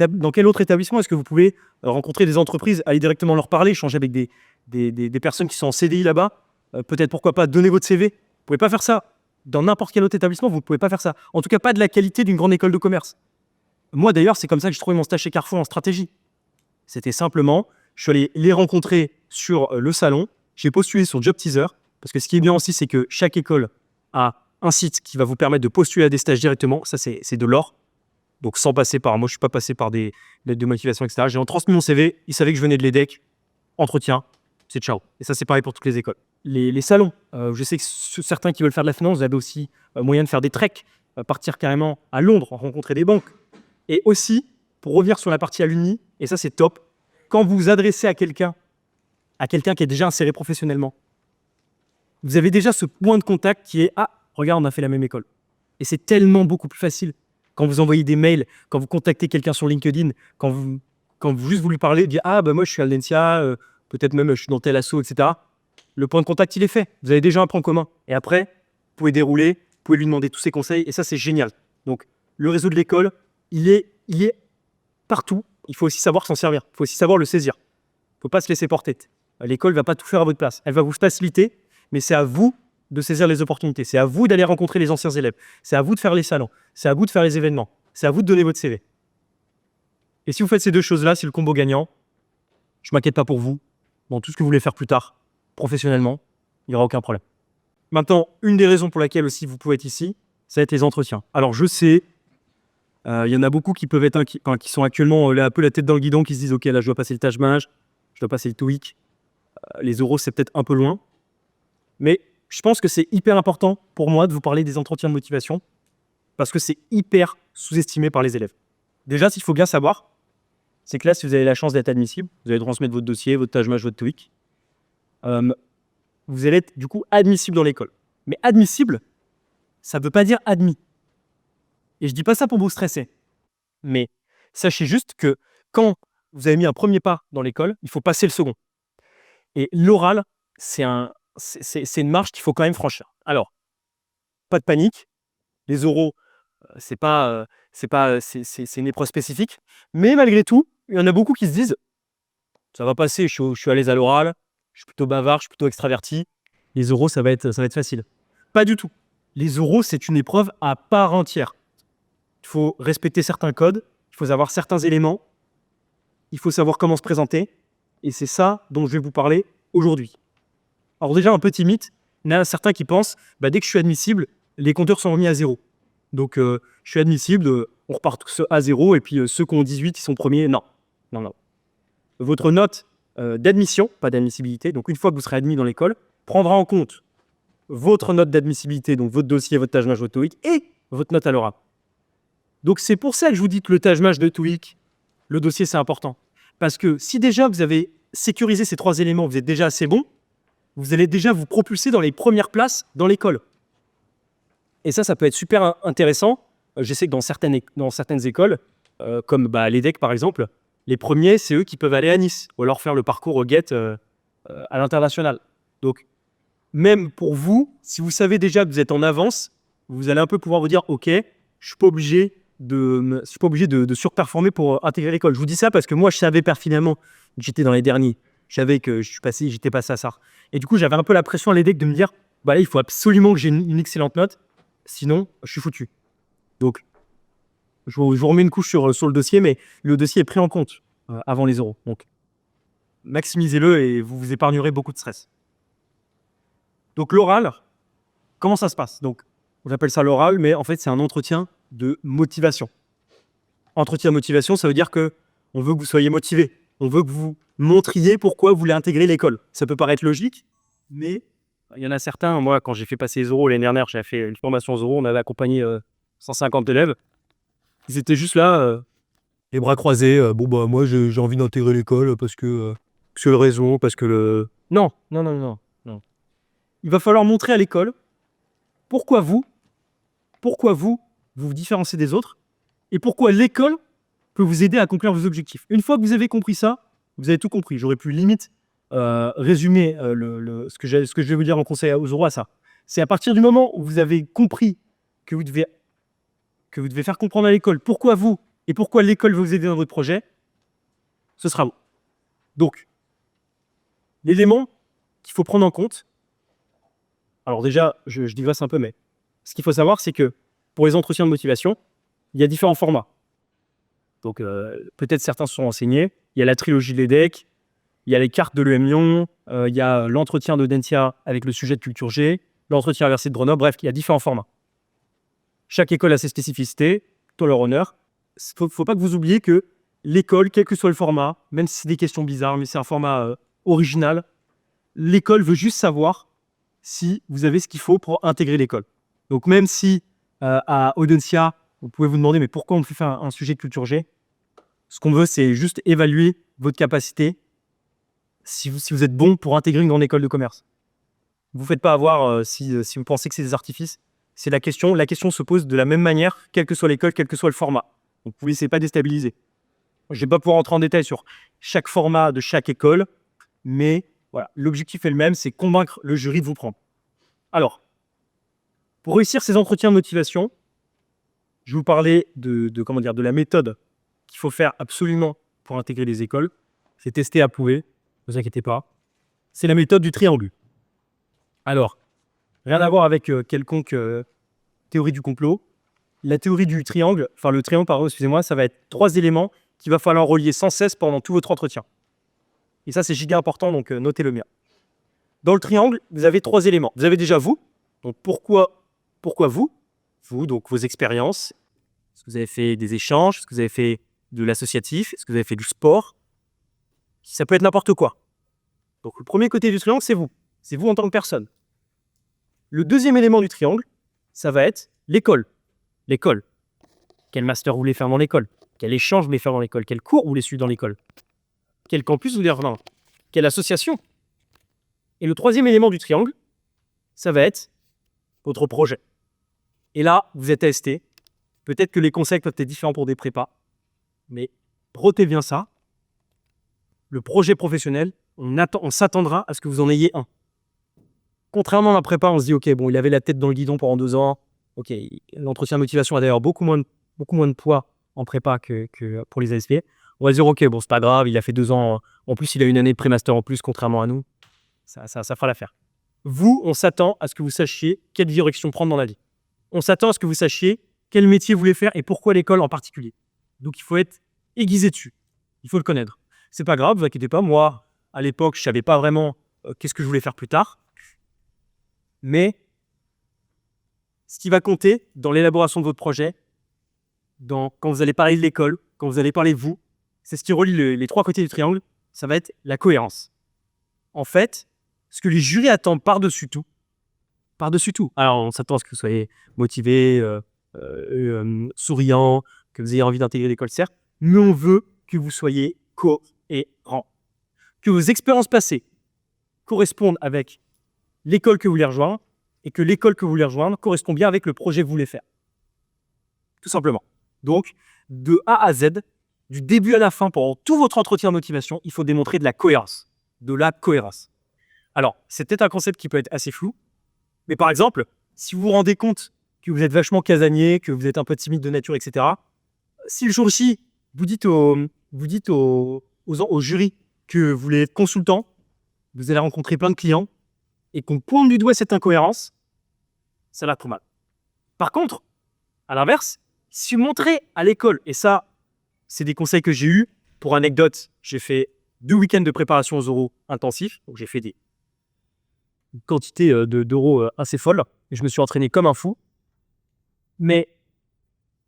établissement est-ce que vous pouvez rencontrer des entreprises, aller directement leur parler, échanger avec des personnes qui sont en CDI là-bas, peut-être pourquoi pas donner votre CV. Vous ne pouvez pas faire ça. Dans n'importe quel autre établissement, vous ne pouvez pas faire ça. En tout cas, pas de la qualité d'une grande école de commerce. Moi d'ailleurs, c'est comme ça que j'ai trouvé mon stage chez Carrefour en stratégie. C'était simplement, je suis allé les rencontrer sur le salon, j'ai postulé sur Job Teaser, parce que ce qui est bien aussi, c'est que chaque école a un site qui va vous permettre de postuler à des stages directement. Ça, c'est de l'or. Donc sans passer par... Moi, je ne suis pas passé par des lettres de motivation, etc. J'ai transmis mon CV, ils savaient que je venais de l'EDEC, entretien, c'est ciao. Et ça, c'est pareil pour toutes les écoles. Les salons, je sais que certains qui veulent faire de la finance, vous avez aussi moyen de faire des treks, partir carrément à Londres, rencontrer des banques. Et aussi, pour revenir sur la partie alumni, et ça c'est top, quand vous vous adressez à quelqu'un qui est déjà inséré professionnellement, vous avez déjà ce point de contact qui est « Ah, regarde, on a fait la même école ». Et c'est tellement beaucoup plus facile. Quand vous envoyez des mails, quand vous contactez quelqu'un sur LinkedIn, quand vous juste vous lui parlez, dire « Ah, bah moi je suis à Aldensia, peut-être même je suis dans tel asso, etc. » Le point de contact, il est fait. Vous avez déjà un point commun. Et après, vous pouvez dérouler, vous pouvez lui demander tous ses conseils. Et ça, c'est génial. Donc, le réseau de l'école, il est partout. Il faut aussi savoir s'en servir. Il faut aussi savoir le saisir. Il ne faut pas se laisser porter. L'école ne va pas tout faire à votre place. Elle va vous faciliter, mais c'est à vous de saisir les opportunités. C'est à vous d'aller rencontrer les anciens élèves. C'est à vous de faire les salons. C'est à vous de faire les événements. C'est à vous de donner votre CV. Et si vous faites ces deux choses-là, c'est le combo gagnant. Je ne m'inquiète pas pour vous. Dans tout ce que vous voulez faire plus tard, professionnellement, il n'y aura aucun problème. Maintenant, une des raisons pour laquelle aussi vous pouvez être ici, ça va être les entretiens. Alors, je sais, il y en a beaucoup qui peuvent être qui sont actuellement un peu la tête dans le guidon, qui se disent « Ok, là, je dois passer le TAJMAJ, je dois passer le TOEIC. Les euros, c'est peut-être un peu loin. » Mais je pense que c'est hyper important pour moi de vous parler des entretiens de motivation parce que c'est hyper sous-estimé par les élèves. Déjà, ce qu'il faut bien savoir, c'est que là, si vous avez la chance d'être admissible, vous allez transmettre votre dossier, votre TAJMAJ, votre TOEIC. Vous allez être du coup admissible dans l'école. Mais admissible, ça ne veut pas dire admis. Et je ne dis pas ça pour vous stresser. Mais sachez juste que quand vous avez mis un premier pas dans l'école, il faut passer le second. Et l'oral, c'est une marche qu'il faut quand même franchir. Alors, pas de panique. Les oraux, c'est une épreuve spécifique. Mais malgré tout, il y en a beaucoup qui se disent ça va passer, je suis à l'aise à l'oral, je suis plutôt bavard, je suis plutôt extraverti. Les oraux, ça va être facile. Pas du tout. Les oraux, c'est une épreuve à part entière. Il faut respecter certains codes, il faut avoir certains éléments, il faut savoir comment se présenter. Et c'est ça dont je vais vous parler aujourd'hui. Alors déjà, un petit mythe, il y en a certains qui pensent, dès que je suis admissible, les compteurs sont remis à zéro. Donc, je suis admissible, on repart tous à zéro, et puis ceux qui ont 18, ils sont premiers. Non. Votre note d'admission, pas d'admissibilité, donc une fois que vous serez admis dans l'école, prendra en compte votre note d'admissibilité, donc votre dossier, votre TAJMAJ, votre TOEIC, et votre note à l'oral. Donc c'est pour ça que je vous dis que le TAJMAJ, le TOEIC, le dossier, c'est important. Parce que si déjà vous avez sécurisé ces trois éléments, vous êtes déjà assez bon, vous allez déjà vous propulser dans les premières places dans l'école. Et ça peut être super intéressant. Je sais que dans certaines écoles, comme l'EDEC par exemple, les premiers, c'est eux qui peuvent aller à Nice, ou alors faire le parcours GET à l'international. Donc, même pour vous, si vous savez déjà que vous êtes en avance, vous allez un peu pouvoir vous dire « Ok, je ne suis pas obligé de surperformer pour intégrer l'école. » Je vous dis ça parce que moi, je savais pertinemment que j'étais dans les derniers. Je savais que j'étais passé à ça. Et du coup, j'avais un peu la pression à l'EDEC de me dire là, il faut absolument que j'ai une excellente note, sinon, je suis foutu. Donc, je vous remets une couche sur le dossier, mais le dossier est pris en compte avant les oraux. Donc, maximisez-le et vous vous épargnerez beaucoup de stress. Donc, l'oral, comment ça se passe? Donc, on appelle ça l'oral, mais en fait, c'est un entretien de motivation. Entretien de motivation, ça veut dire que on veut que vous soyez motivé. On veut que vous montriez pourquoi vous voulez intégrer l'école. Ça peut paraître logique, mais il y en a certains. Moi, quand j'ai fait passer les oraux l'année dernière, j'ai fait une formation aux oraux, on avait accompagné 150 élèves. Ils étaient juste là, les bras croisés. Moi, j'ai envie d'intégrer l'école parce que le réseau, parce que le... Non. Il va falloir montrer à l'école pourquoi vous vous différenciez des autres et pourquoi l'école peut vous aider à accomplir vos objectifs. Une fois que vous avez compris ça, vous avez tout compris. J'aurais pu limite résumer ce que je vais vous dire en conseil aux oraux à ça. C'est à partir du moment où vous avez compris que vous devez faire comprendre à l'école pourquoi vous et pourquoi l'école va vous aider dans votre projet, ce sera bon. Donc, l'élément qu'il faut prendre en compte, alors déjà, je digresse un peu, mais ce qu'il faut savoir, c'est que pour les entretiens de motivation, il y a différents formats. Donc, peut-être certains se sont renseignés. Il y a la trilogie de l'EDEC, il y a les cartes de l'EM Lyon, il y a l'entretien de Dentia avec le sujet de culture G, l'entretien inversé de Grenoble, bref, il y a différents formats. Chaque école a ses spécificités, tout leur honneur. faut pas que vous oubliez que l'école, quel que soit le format, même si c'est des questions bizarres, mais c'est un format original, l'école veut juste savoir si vous avez ce qu'il faut pour intégrer l'école. Donc même si à Audencia, vous pouvez vous demander mais pourquoi on fait faire un sujet de culture G, ce qu'on veut c'est juste évaluer votre capacité si vous êtes bon pour intégrer une grande école de commerce. Vous ne faites pas avoir si vous pensez que c'est des artifices. C'est la question se pose de la même manière, quelle que soit l'école, quel que soit le format. Donc vous ne laissez pas déstabiliser. Je ne vais pas pouvoir rentrer en détail sur chaque format de chaque école, mais voilà, l'objectif est le même, c'est convaincre le jury de vous prendre. Alors, pour réussir ces entretiens de motivation, je vais vous parler de la méthode qu'il faut faire absolument pour intégrer les écoles. C'est testé, approuvé, ne vous inquiétez pas. C'est la méthode du triangle. Alors, rien à voir avec quelconque théorie du complot. La théorie du triangle, enfin le triangle, pardon, excusez-moi, ça va être 3 éléments qu'il va falloir relier sans cesse pendant tout votre entretien. Et ça, c'est giga important, donc notez-le bien. Dans le triangle, vous avez 3 éléments. Vous avez déjà vous. Donc pourquoi vous? Vous, donc vos expériences. Est-ce que vous avez fait des échanges? Est-ce que vous avez fait de l'associatif? Est-ce que vous avez fait du sport? Ça peut être n'importe quoi. Donc le premier côté du triangle, c'est vous. C'est vous en tant que personne. Le deuxième élément du triangle, ça va être l'école. L'école. Quel master vous voulez faire dans l'école? Quel échange vous voulez faire dans l'école? Quel cours vous voulez suivre dans l'école? Quel campus vous voulez rejoindre? Quelle association? Et le troisième élément du triangle, ça va être votre projet. Et là, vous êtes AST. Peut-être que les conseils peuvent être différents pour des prépas, mais retenez bien ça. Le projet professionnel, on s'attendra à ce que vous en ayez un. Contrairement à ma prépa, on se dit, ok, bon, il avait la tête dans le guidon pendant 2 ans. Ok, l'entretien de motivation a d'ailleurs beaucoup moins de poids en prépa que pour les ASP. On va se dire, ok, bon, c'est pas grave, il a fait 2 ans. En plus, il a une année de pré-master en plus, contrairement à nous. Ça fera l'affaire. Vous, on s'attend à ce que vous sachiez quelle direction prendre dans la vie. On s'attend à ce que vous sachiez quel métier vous voulez faire et pourquoi l'école en particulier. Donc, il faut être aiguisé dessus. Il faut le connaître. C'est pas grave, vous inquiétez pas. Moi, à l'époque, je savais pas vraiment qu'est-ce que je voulais faire plus tard. Mais ce qui va compter dans l'élaboration de votre projet, quand vous allez parler de l'école, quand vous allez parler de vous, c'est ce qui relie les 3 côtés du triangle, ça va être la cohérence. En fait, ce que les jurys attendent par-dessus tout, alors on s'attend à ce que vous soyez motivé, souriant, que vous ayez envie d'intégrer l'école, certes, mais on veut que vous soyez cohérent. Que vos expériences passées correspondent avec l'école que vous voulez rejoindre et que l'école que vous voulez rejoindre correspond bien avec le projet que vous voulez faire. Tout simplement. Donc, de A à Z, du début à la fin, pendant tout votre entretien de motivation, il faut démontrer de la cohérence. De la cohérence. Alors, c'est peut-être un concept qui peut être assez flou, mais par exemple, si vous vous rendez compte que vous êtes vachement casanier, que vous êtes un peu timide de nature, etc., si le jour J, vous dites au jury que vous voulez être consultant, vous allez rencontrer plein de clients, et qu'on pointe du doigt cette incohérence, ça va trop mal. Par contre, à l'inverse, si vous montrez à l'école, et ça, c'est des conseils que j'ai eus, pour anecdote, j'ai fait 2 week-ends de préparation aux oraux intensifs, donc j'ai fait une quantité d'euros assez folle, et je me suis entraîné comme un fou. Mais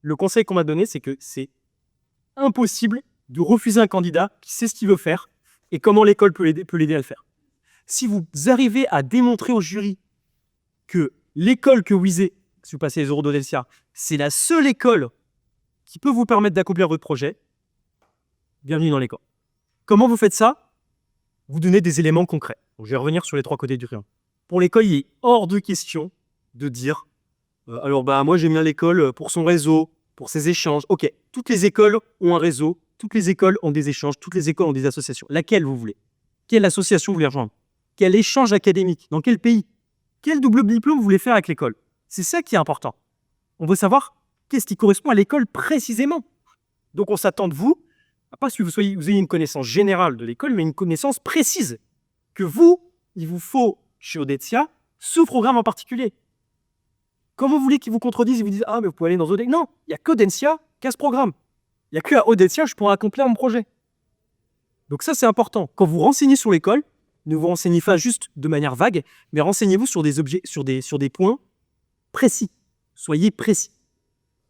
le conseil qu'on m'a donné, c'est que c'est impossible de refuser un candidat qui sait ce qu'il veut faire et comment l'école peut l'aider à le faire. Si vous arrivez à démontrer au jury que l'école que vous visez, si vous passez les oraux d'Audencia, c'est la seule école qui peut vous permettre d'accomplir votre projet, bienvenue dans l'école. Comment vous faites ça? Vous donnez des éléments concrets. Donc, je vais revenir sur les 3 côtés du triangle. Pour l'école, il est hors de question de dire moi j'aime bien l'école pour son réseau, pour ses échanges. Ok, toutes les écoles ont un réseau, toutes les écoles ont des échanges, toutes les écoles ont des associations. Laquelle vous voulez? Quelle association vous voulez rejoindre? Quel échange académique? Dans quel pays? Quel double diplôme vous voulez faire avec l'école? C'est ça qui est important. On veut savoir qu'est-ce qui correspond à l'école précisément. Donc on s'attend de vous, pas que vous ayez une connaissance générale de l'école, mais une connaissance précise. Que vous, il vous faut, chez Audencia, ce programme en particulier. Comment vous voulez qu'ils vous contredisent et vous disent « Ah, mais vous pouvez aller dans Audencia ?» Non, il n'y a qu'Audencia qui a ce programme. Il n'y a qu'à Audencia je pourrais accomplir mon projet. Donc ça, c'est important. Quand vous renseignez sur l'école, ne vous renseignez pas juste de manière vague, mais renseignez-vous sur des objets, sur des points précis. Soyez précis.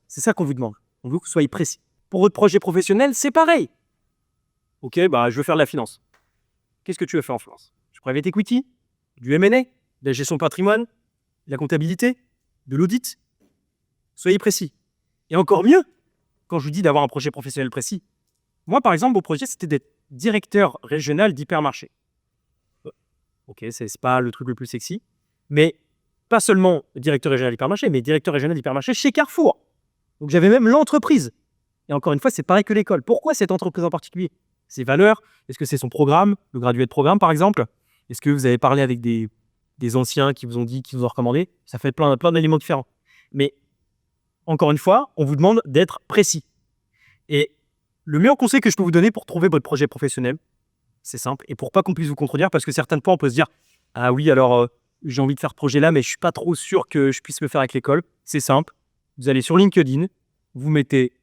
C'est ça qu'on vous demande. On veut que vous soyez précis. Pour votre projet professionnel, c'est pareil. Ok, bah, je veux faire de la finance. Qu'est-ce que tu veux faire en finance? Du private equity, du M&A, de la gestion de patrimoine, de la comptabilité, de l'audit. Soyez précis. Et encore mieux, quand je vous dis d'avoir un projet professionnel précis. Moi, par exemple, mon projet, c'était d'être directeur régional d'hypermarché. Ok, c'est pas le truc le plus sexy, mais pas seulement directeur régional d'hypermarché, mais directeur régional d'hypermarché chez Carrefour. Donc j'avais même l'entreprise. Et encore une fois, c'est pareil que l'école. Pourquoi cette entreprise en particulier? Ses valeurs? Est-ce que c'est son programme, le gradué de programme par exemple? Est-ce que vous avez parlé avec des anciens qui vous ont dit, qui vous ont recommandé? Ça fait plein d'éléments différents. Mais encore une fois, on vous demande d'être précis. Et le meilleur conseil que je peux vous donner pour trouver votre projet professionnel, c'est simple, et pour pas qu'on puisse vous contredire, parce que certaines fois on peut se dire « Ah oui, alors j'ai envie de faire ce projet-là, mais je suis pas trop sûr que je puisse le faire avec l'école. » C'est simple, vous allez sur LinkedIn, vous mettez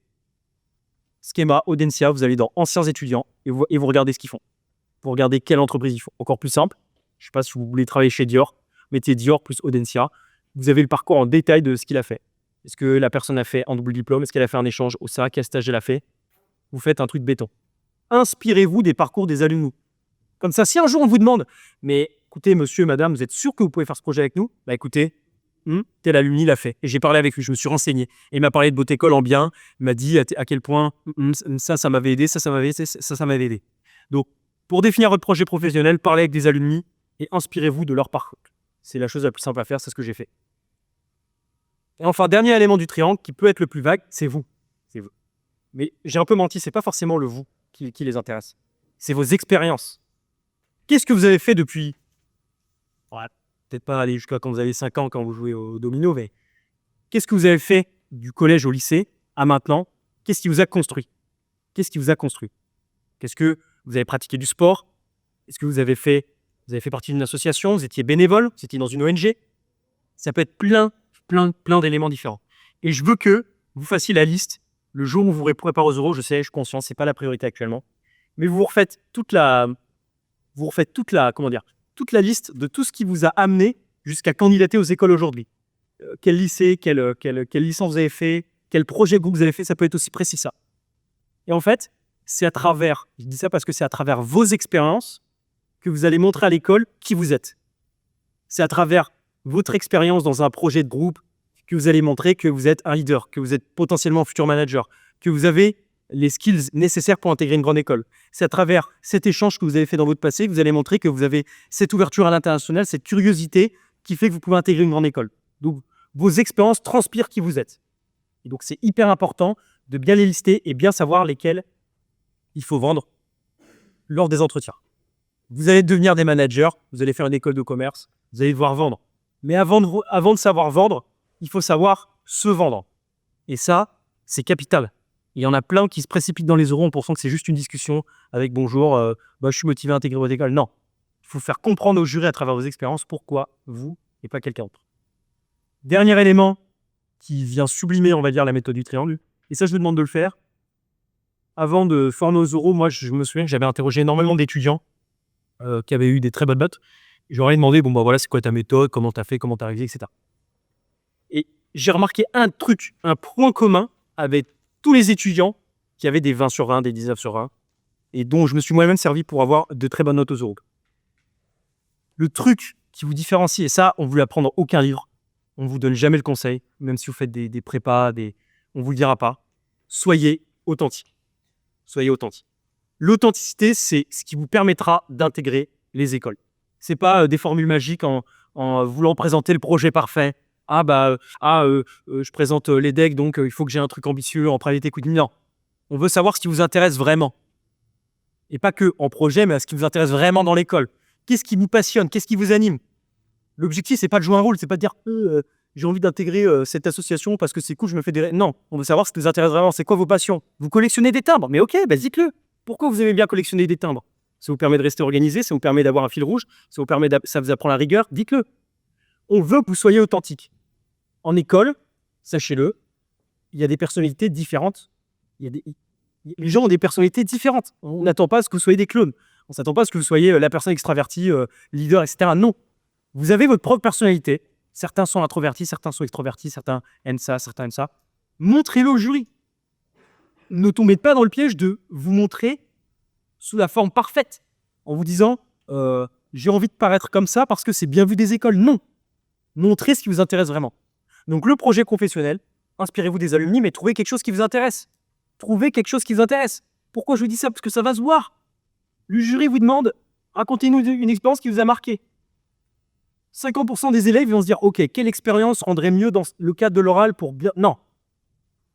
Schema, Audencia, vous allez dans Anciens étudiants et vous regardez ce qu'ils font. Vous regardez quelle entreprise ils font. Encore plus simple, je ne sais pas si vous voulez travailler chez Dior, mettez Dior plus Audencia. Vous avez le parcours en détail de ce qu'il a fait. Est-ce que la personne a fait un double diplôme? Est-ce qu'elle a fait un échange au SAA? Quel stage elle a fait? Vous faites un truc béton. Inspirez-vous des parcours des alumni. Comme ça, si un jour on vous demande « Mais écoutez, monsieur, madame, vous êtes sûr que vous pouvez faire ce projet avec nous ?» Bah écoutez, tel alumni l'a fait. Et j'ai parlé avec lui, je me suis renseigné. Et il m'a parlé de votre école en bien, il m'a dit à quel point ça m'avait aidé, ça m'avait aidé. Donc, pour définir votre projet professionnel, parlez avec des alumni et inspirez-vous de leur parcours. C'est la chose la plus simple à faire, c'est ce que j'ai fait. Et enfin, dernier élément du triangle qui peut être le plus vague, c'est vous. C'est vous. Mais j'ai un peu menti, c'est pas forcément le vous qui les intéresse. C'est vos expériences. Qu'est-ce que vous avez fait depuis... Ouais, peut-être pas aller jusqu'à quand vous avez 5 ans, quand vous jouez au domino, mais qu'est-ce que vous avez fait du collège au lycée à maintenant? Qu'est-ce qui vous a construit? Qu'est-ce qui vous a construit? Qu'est-ce que vous avez pratiqué du sport? Est-ce que vous avez fait partie d'une association? Vous étiez bénévole? Vous étiez dans une ONG? Ça peut être plein d'éléments différents. Et je veux que vous fassiez la liste le jour où vous préparez aux euros. Je sais, je suis conscient, c'est pas la priorité actuellement. Mais vous refaites toute la liste de tout ce qui vous a amené jusqu'à candidater aux écoles aujourd'hui. Quel lycée, quelle licence vous avez fait, quel projet vous avez fait, ça peut être aussi précis ça. Et en fait, c'est à travers, je dis ça parce que c'est à travers vos expériences que vous allez montrer à l'école qui vous êtes. C'est à travers votre expérience dans un projet de groupe que vous allez montrer que vous êtes un leader, que vous êtes potentiellement un futur manager, que vous avez les skills nécessaires pour intégrer une grande école. C'est à travers cet échange que vous avez fait dans votre passé que vous allez montrer que vous avez cette ouverture à l'international, cette curiosité qui fait que vous pouvez intégrer une grande école. Donc, vos expériences transpirent qui vous êtes. Et donc, c'est hyper important de bien les lister et bien savoir lesquels il faut vendre lors des entretiens. Vous allez devenir des managers, vous allez faire une école de commerce, vous allez devoir vendre. Mais avant de savoir vendre, il faut savoir se vendre. Et ça, c'est capital. Il y en a plein qui se précipitent dans les euros en pensant que c'est juste une discussion avec « Bonjour, je suis motivé à intégrer votre école ». Non, il faut faire comprendre aux jurés à travers vos expériences pourquoi vous et pas quelqu'un d'autre. Dernier élément qui vient sublimer, on va dire, la méthode du triangle. Et ça, je vous demande de le faire. Avant de former aux euros, moi, je me souviens que j'avais interrogé énormément d'étudiants qui avaient eu des très bonnes notes. Je leur ai demandé, voilà, c'est quoi ta méthode, comment tu as fait, comment tu as révisé, etc. Et j'ai remarqué un truc, un point commun avec tous les étudiants qui avaient des 20 sur 20, des 19 sur 20, et dont je me suis moi-même servi pour avoir de très bonnes notes aux euros. Le truc qui vous différencie, et ça, on ne vous l'apprend dans aucun livre, on ne vous donne jamais le conseil, même si vous faites des prépas, on ne vous le dira pas, soyez authentique. Soyez authentique. L'authenticité, c'est ce qui vous permettra d'intégrer les écoles. Ce n'est pas des formules magiques en voulant présenter le projet parfait. Je présente l'EDEC, donc il faut que j'ai un truc ambitieux en private equity. Non, on veut savoir ce qui vous intéresse vraiment. Et pas que en projet, mais ce qui vous intéresse vraiment dans l'école. Qu'est-ce qui vous passionne? Qu'est-ce qui vous anime? L'objectif, c'est pas de jouer un rôle, c'est pas de dire j'ai envie d'intégrer cette association parce que c'est cool, je me fais des... Non, on veut savoir ce qui vous intéresse vraiment. C'est quoi vos passions? Vous collectionnez des timbres, mais ok, dites-le. Pourquoi vous aimez bien collectionner des timbres? Ça vous permet de rester organisé, ça vous permet d'avoir un fil rouge, ça vous apprend la rigueur, dites-le. On veut que vous soyez authentique. En école, sachez-le, il y a des personnalités différentes. Les gens ont des personnalités différentes. On n'attend pas à ce que vous soyez des clones. On ne s'attend pas à ce que vous soyez la personne extravertie, leader, etc. Non. Vous avez votre propre personnalité. Certains sont introvertis, certains sont extrovertis, certains aiment ça, certains aiment ça. Montrez-le au jury. ne tombez pas dans le piège de vous montrer sous la forme parfaite, en vous disant j'ai envie de paraître comme ça parce que c'est bien vu des écoles. Non. Montrez ce qui vous intéresse vraiment. Donc le projet professionnel, inspirez-vous des alumni, mais trouvez quelque chose qui vous intéresse. Trouvez quelque chose qui vous intéresse. Pourquoi je vous dis ça? Parce que ça va se voir. Le jury vous demande, racontez-nous une expérience qui vous a marqué. 50% des élèves vont se dire, ok, quelle expérience rendrait mieux dans le cadre de l'oral pour bien... Non.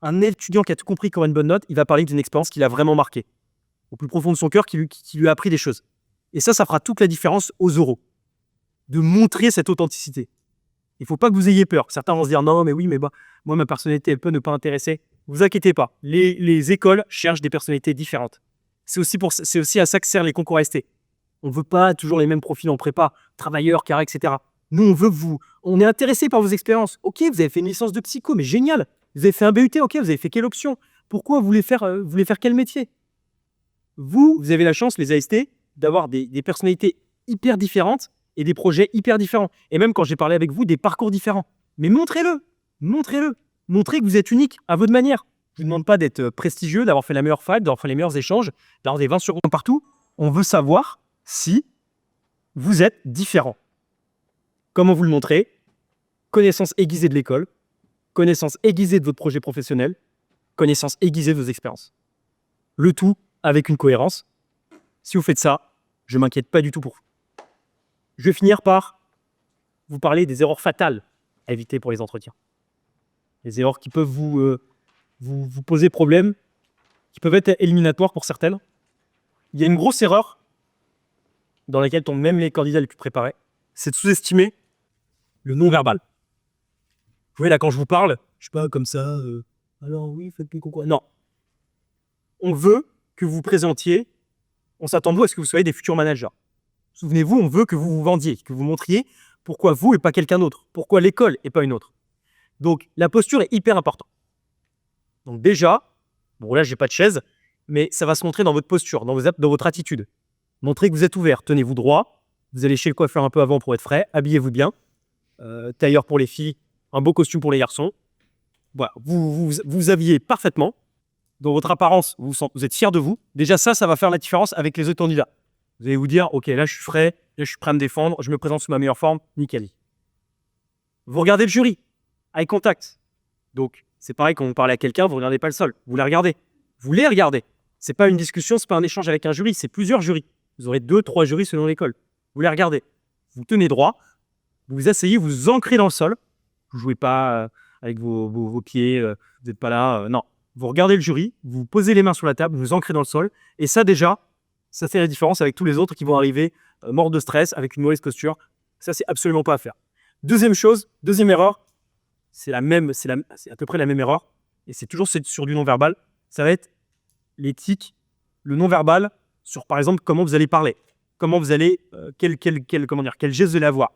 Un étudiant qui a tout compris qui aura une bonne note, il va parler d'une expérience qui l'a vraiment marqué. Au plus profond de son cœur, qui lui a appris des choses. Et ça fera toute la différence aux oraux. De montrer cette authenticité. Il ne faut pas que vous ayez peur. Certains vont se dire, non, mais oui, mais moi, ma personnalité, elle peut ne pas intéresser. Vous inquiétez pas. Les écoles cherchent des personnalités différentes. C'est aussi à ça que servent les concours AST. On ne veut pas toujours les mêmes profils en prépa, travailleurs, carré, etc. Nous, on veut que on est intéressé par vos expériences. Ok, vous avez fait une licence de psycho, mais génial. Vous avez fait un BUT, ok, vous avez fait quelle option? Pourquoi vous voulez faire quel métier? Vous avez la chance, les AST, d'avoir des personnalités hyper différentes et des projets hyper différents. Et même quand j'ai parlé avec vous, des parcours différents. Mais montrez-le. Montrez-le. Montrez que vous êtes unique à votre manière. Je ne vous demande pas d'être prestigieux, d'avoir fait la meilleure fac, d'avoir fait les meilleurs échanges, d'avoir des 20 sur 20 partout. On veut savoir si vous êtes différent. Comment vous le montrez? Connaissance aiguisée de l'école, connaissance aiguisée de votre projet professionnel, connaissance aiguisée de vos expériences. Le tout avec une cohérence. Si vous faites ça, je ne m'inquiète pas du tout pour vous. Je vais finir par vous parler des erreurs fatales à éviter pour les entretiens. Les erreurs qui peuvent vous poser problème, qui peuvent être éliminatoires pour certaines. Il y a une grosse erreur dans laquelle tombent même les candidats les plus préparés, c'est de sous-estimer le non-verbal. Vous voyez là, quand je vous parle, je ne suis pas comme ça, alors oui, faites le concours. Non. On veut que vous vous présentiez, on s'attend de vous à ce que vous soyez des futurs managers. Souvenez-vous, on veut que vous vous vendiez, que vous montriez pourquoi vous et pas quelqu'un d'autre, pourquoi l'école et pas une autre. Donc, la posture est hyper importante. Donc déjà, bon là, j'ai pas de chaise, mais ça va se montrer dans votre posture, dans votre attitude. Montrez que vous êtes ouvert, tenez-vous droit, vous allez chez le coiffeur un peu avant pour être frais, habillez-vous bien, tailleur pour les filles, un beau costume pour les garçons. Voilà, vous habillez parfaitement, dans votre apparence, vous êtes fier de vous. Déjà ça va faire la différence avec les autres candidats. Vous allez vous dire, ok, là je suis frais, là je suis prêt à me défendre, je me présente sous ma meilleure forme, nickel. Vous regardez le jury, eye contact. Donc, c'est pareil quand vous parlez à quelqu'un, vous ne regardez pas le sol, vous les regardez. Vous les regardez. C'est pas une discussion, c'est pas un échange avec un jury, c'est plusieurs jurys. Vous aurez 2, 3 jurys selon l'école. Vous les regardez. Vous tenez droit, vous vous asseyez, vous vous ancrez dans le sol. Vous ne jouez pas avec vos pieds, vous n'êtes pas là. Non. Vous regardez le jury, vous posez les mains sur la table, vous vous ancrez dans le sol. Et ça, déjà, ça fait la différence avec tous les autres qui vont arriver morts de stress, avec une mauvaise posture. Ça, c'est absolument pas à faire. Deuxième erreur, c'est à peu près la même erreur, et c'est toujours sur du non-verbal, ça va être l'éthique, le non-verbal, sur par exemple comment vous allez parler, comment vous allez, quel geste vous allez avoir.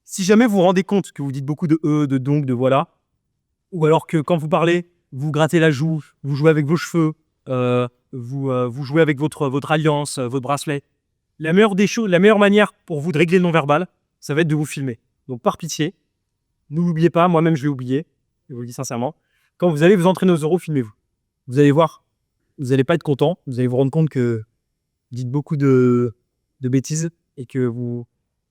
Si jamais vous vous rendez compte que vous dites beaucoup de de donc, de voilà, ou alors que quand vous parlez, vous grattez la joue, vous jouez avec vos cheveux, vous jouez avec votre alliance, votre bracelet, la meilleure manière pour vous de régler le non-verbal, ça va être de vous filmer. Donc par pitié, ne l'oubliez pas, moi-même je l'ai oublié, je vous le dis sincèrement. Quand vous allez vous entraîner aux oraux, filmez-vous. Vous allez voir, vous n'allez pas être content, vous allez vous rendre compte que vous dites beaucoup de bêtises et que vous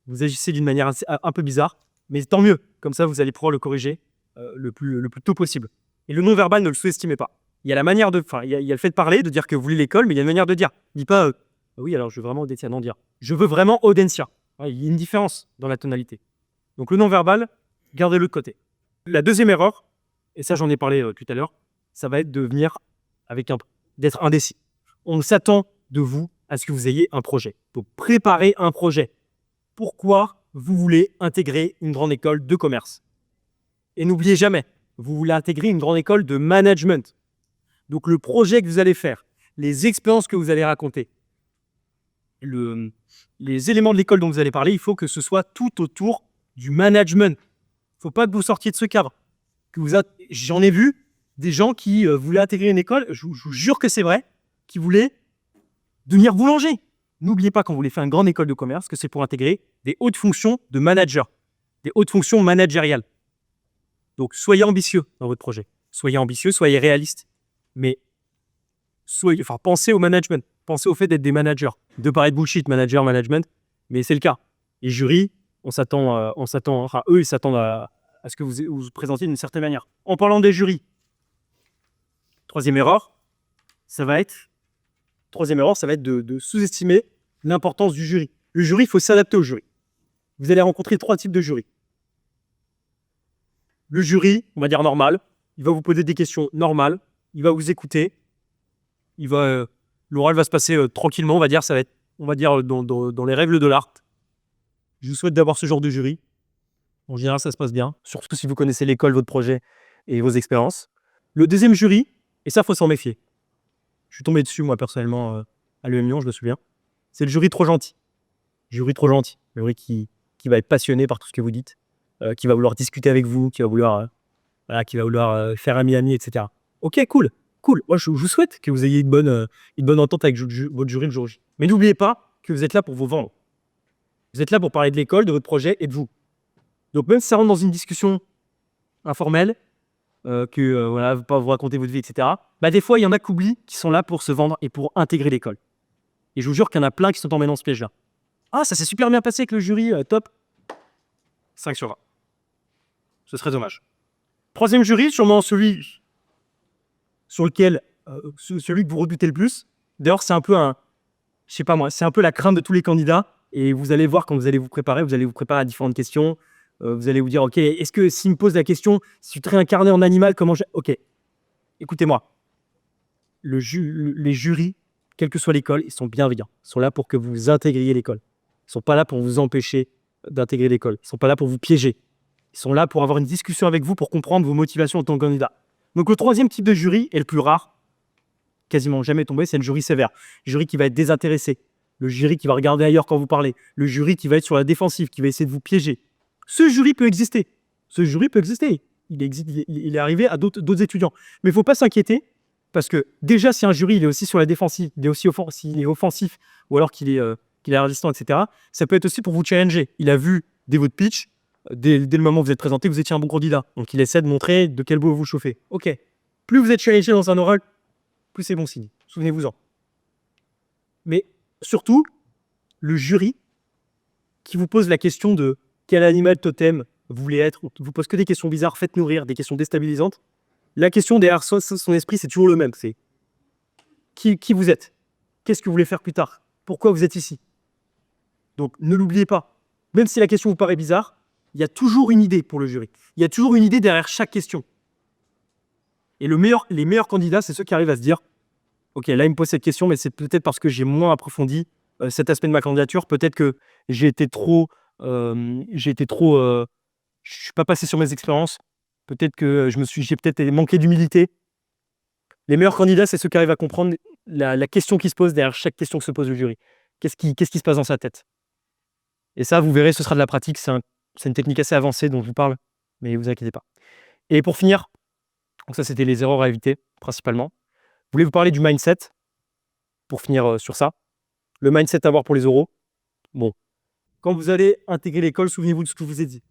agissez d'une manière un peu bizarre, mais tant mieux, comme ça vous allez pouvoir le corriger le plus tôt possible. Et le non-verbal, ne le sous-estimez pas. Il y a la manière il y a le fait de parler, de dire que vous voulez l'école, mais il y a une manière de dire. Dis pas, oui, alors je veux vraiment Audencia, non, dire. Je veux vraiment Audencia. Ouais, il y a une différence dans la tonalité. Donc le non-verbal, gardez-le de côté. La deuxième erreur, et ça j'en ai parlé tout à l'heure, ça va être de venir d'être indécis. On s'attend de vous à ce que vous ayez un projet. Donc préparez un projet. Pourquoi vous voulez intégrer une grande école de commerce? Et n'oubliez jamais, vous voulez intégrer une grande école de management. Donc le projet que vous allez faire, les expériences que vous allez raconter, les éléments de l'école dont vous allez parler, il faut que ce soit tout autour du management. Il ne faut pas que vous sortiez de ce cadre. J'en ai vu des gens qui voulaient intégrer une école, je vous jure que c'est vrai, qui voulaient devenir boulanger. N'oubliez pas quand vous voulez faire une grande école de commerce que c'est pour intégrer des hautes fonctions de manager, des hautes fonctions managériales. Donc soyez ambitieux dans votre projet. Soyez ambitieux, soyez réaliste. Mais pensez au management. Pensez au fait d'être des managers. De paraître bullshit, manager, management, mais c'est le cas. Les jurys, eux, ils s'attendent à ce que vous présentiez d'une certaine manière. En parlant des jurys, troisième erreur, ça va être de sous-estimer l'importance du jury. Le jury, il faut s'adapter au jury. Vous allez rencontrer 3 types de jurys. Le jury, on va dire normal, il va vous poser des questions normales, il va vous écouter, l'oral va se passer tranquillement, on va dire, dans les règles de l'art. Je vous souhaite d'avoir ce genre de jury. En général, ça se passe bien, surtout si vous connaissez l'école, votre projet et vos expériences. Le deuxième jury, et ça, il faut s'en méfier. Je suis tombé dessus, moi, personnellement, à l'EM Lyon, je me souviens. C'est le jury trop gentil. Jury trop gentil. Le jury qui va être passionné par tout ce que vous dites, qui va vouloir discuter avec vous, qui va vouloir faire ami-ami, etc. Ok, cool. Moi, je vous souhaite que vous ayez une bonne entente avec votre jury le jour J. Mais n'oubliez pas que vous êtes là pour vous vendre. Vous êtes là pour parler de l'école, de votre projet et de vous. Donc, même si ça rentre dans une discussion informelle, pas vous raconter votre vie, etc. Des fois, il y en a qui oublient, qui sont là pour se vendre et pour intégrer l'école. Et je vous jure qu'il y en a plein qui sont tombés dans ce piège-là. Ah, ça s'est super bien passé avec le jury, top. 5 sur 20. Ce serait dommage. Troisième jury, sûrement celui que vous redoutez le plus. D'ailleurs, c'est un peu c'est un peu la crainte de tous les candidats. Et vous allez voir quand vous allez vous préparer à différentes questions. Vous allez vous dire, ok, est-ce que s'il me pose la question, si tu te réincarnais en animal, Ok, écoutez-moi. Les jurys, quelle que soit l'école, ils sont bienveillants. Ils sont là pour que vous intégriez l'école. Ils ne sont pas là pour vous empêcher d'intégrer l'école. Ils ne sont pas là pour vous piéger. Ils sont là pour avoir une discussion avec vous, pour comprendre vos motivations en tant que candidat. Donc le troisième type de jury est le plus rare, quasiment jamais tombé, c'est le jury sévère. Le jury qui va être désintéressé. Le jury qui va regarder ailleurs quand vous parlez. Le jury qui va être sur la défensive, qui va essayer de vous piéger. Ce jury peut exister. Il est arrivé à d'autres étudiants. Mais il ne faut pas s'inquiéter, parce que déjà, si un jury il est aussi sur la défensive, il est offensif, ou alors qu'il est résistant, etc., ça peut être aussi pour vous challenger. Il a vu dès votre pitch, dès le moment où vous êtes présenté, vous étiez un bon candidat. Donc il essaie de montrer de quel bout vous chauffez. Ok. Plus vous êtes challengé dans un oral, plus c'est bon signe. Souvenez-vous-en. Mais surtout, le jury qui vous pose la question de quel animal totem vous voulez être, vous pose que des questions bizarres, faites nourrir, des questions déstabilisantes. La question derrière son esprit, c'est toujours le même. C'est qui vous êtes? Qu'est-ce que vous voulez faire plus tard? Pourquoi vous êtes ici? Donc ne l'oubliez pas. Même si la question vous paraît bizarre, il y a toujours une idée pour le jury. Il y a toujours une idée derrière chaque question. Et les meilleurs candidats, c'est ceux qui arrivent à se dire « Ok, là, il me pose cette question, mais c'est peut-être parce que j'ai moins approfondi cet aspect de ma candidature. Peut-être que je suis pas passé sur mes expériences. Peut-être que j'ai peut-être manqué d'humilité. » Les meilleurs candidats, c'est ceux qui arrivent à comprendre la question qui se pose derrière chaque question que se pose le jury. Qu'est-ce qui se passe dans sa tête? Et ça, vous verrez, ce sera de la pratique. C'est une technique assez avancée dont je vous parle, mais ne vous inquiétez pas. Et pour finir, donc ça, c'était les erreurs à éviter, principalement. Je voulais vous parler du mindset, pour finir sur ça. Le mindset à avoir pour les oraux. Bon, quand vous allez intégrer l'école, souvenez-vous de ce que je vous ai dit.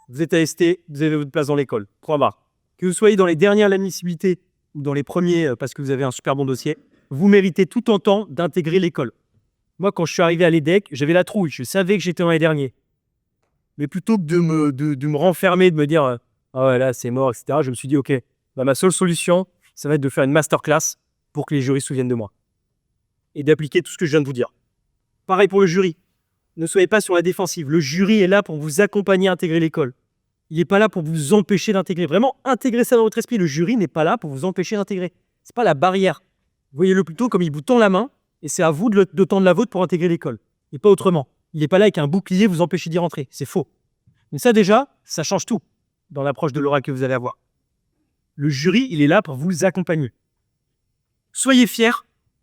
Vous êtes AST, vous avez votre place dans l'école. 3 barres. Que vous soyez dans les derniers à l'admissibilité ou dans les premiers parce que vous avez un super bon dossier, vous méritez tout autant d'intégrer l'école. Moi, quand je suis arrivé à l'EDEC, j'avais la trouille. Je savais que j'étais dans les derniers. Mais plutôt que de me renfermer, de me dire « Ah ouais, là, c'est mort, etc. », je me suis dit « Ok, ma seule solution, ça va être de faire une masterclass pour que les jurys se souviennent de moi. Et d'appliquer tout ce que je viens de vous dire. » Pareil pour le jury. Ne soyez pas sur la défensive. Le jury est là pour vous accompagner à intégrer l'école. Il n'est pas là pour vous empêcher d'intégrer. Vraiment, intégrez ça dans votre esprit. Le jury n'est pas là pour vous empêcher d'intégrer. Ce n'est pas la barrière. Voyez-le plutôt comme il vous tend la main et c'est à vous de tendre la vôtre pour intégrer l'école. Et pas autrement. Il n'est pas là avec un bouclier vous empêcher d'y rentrer. C'est faux. Mais ça déjà, ça change tout dans l'approche de l'oral que vous allez avoir. Le jury, il est là pour vous accompagner. Soyez fiers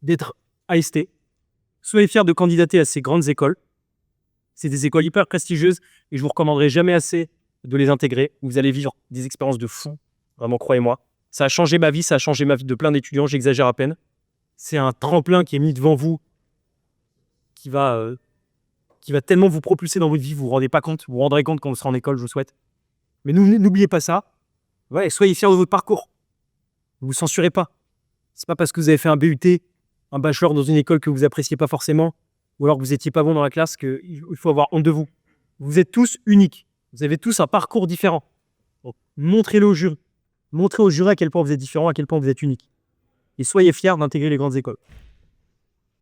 d'être AST. Soyez fiers de candidater à ces grandes écoles. C'est des écoles hyper prestigieuses et je vous recommanderai jamais assez de les intégrer. Vous allez vivre des expériences de fou. Vraiment, croyez-moi. Ça a changé ma vie, ça a changé ma vie de plein d'étudiants, j'exagère à peine. C'est un tremplin qui est mis devant vous qui va tellement vous propulser dans votre vie, vous vous rendez pas compte. Vous vous rendrez compte quand vous serez en école, je vous souhaite. Mais n'oubliez pas ça. Ouais, soyez fiers de votre parcours. Ne vous censurez pas. C'est pas parce que vous avez fait un BUT, un bachelor dans une école que vous appréciez pas forcément, ou alors que vous étiez pas bon dans la classe, qu'il faut avoir honte de vous. Vous êtes tous uniques. Vous avez tous un parcours différent. Donc, montrez-le au jury. Montrez au jury à quel point vous êtes différent, à quel point vous êtes unique. Et soyez fiers d'intégrer les grandes écoles.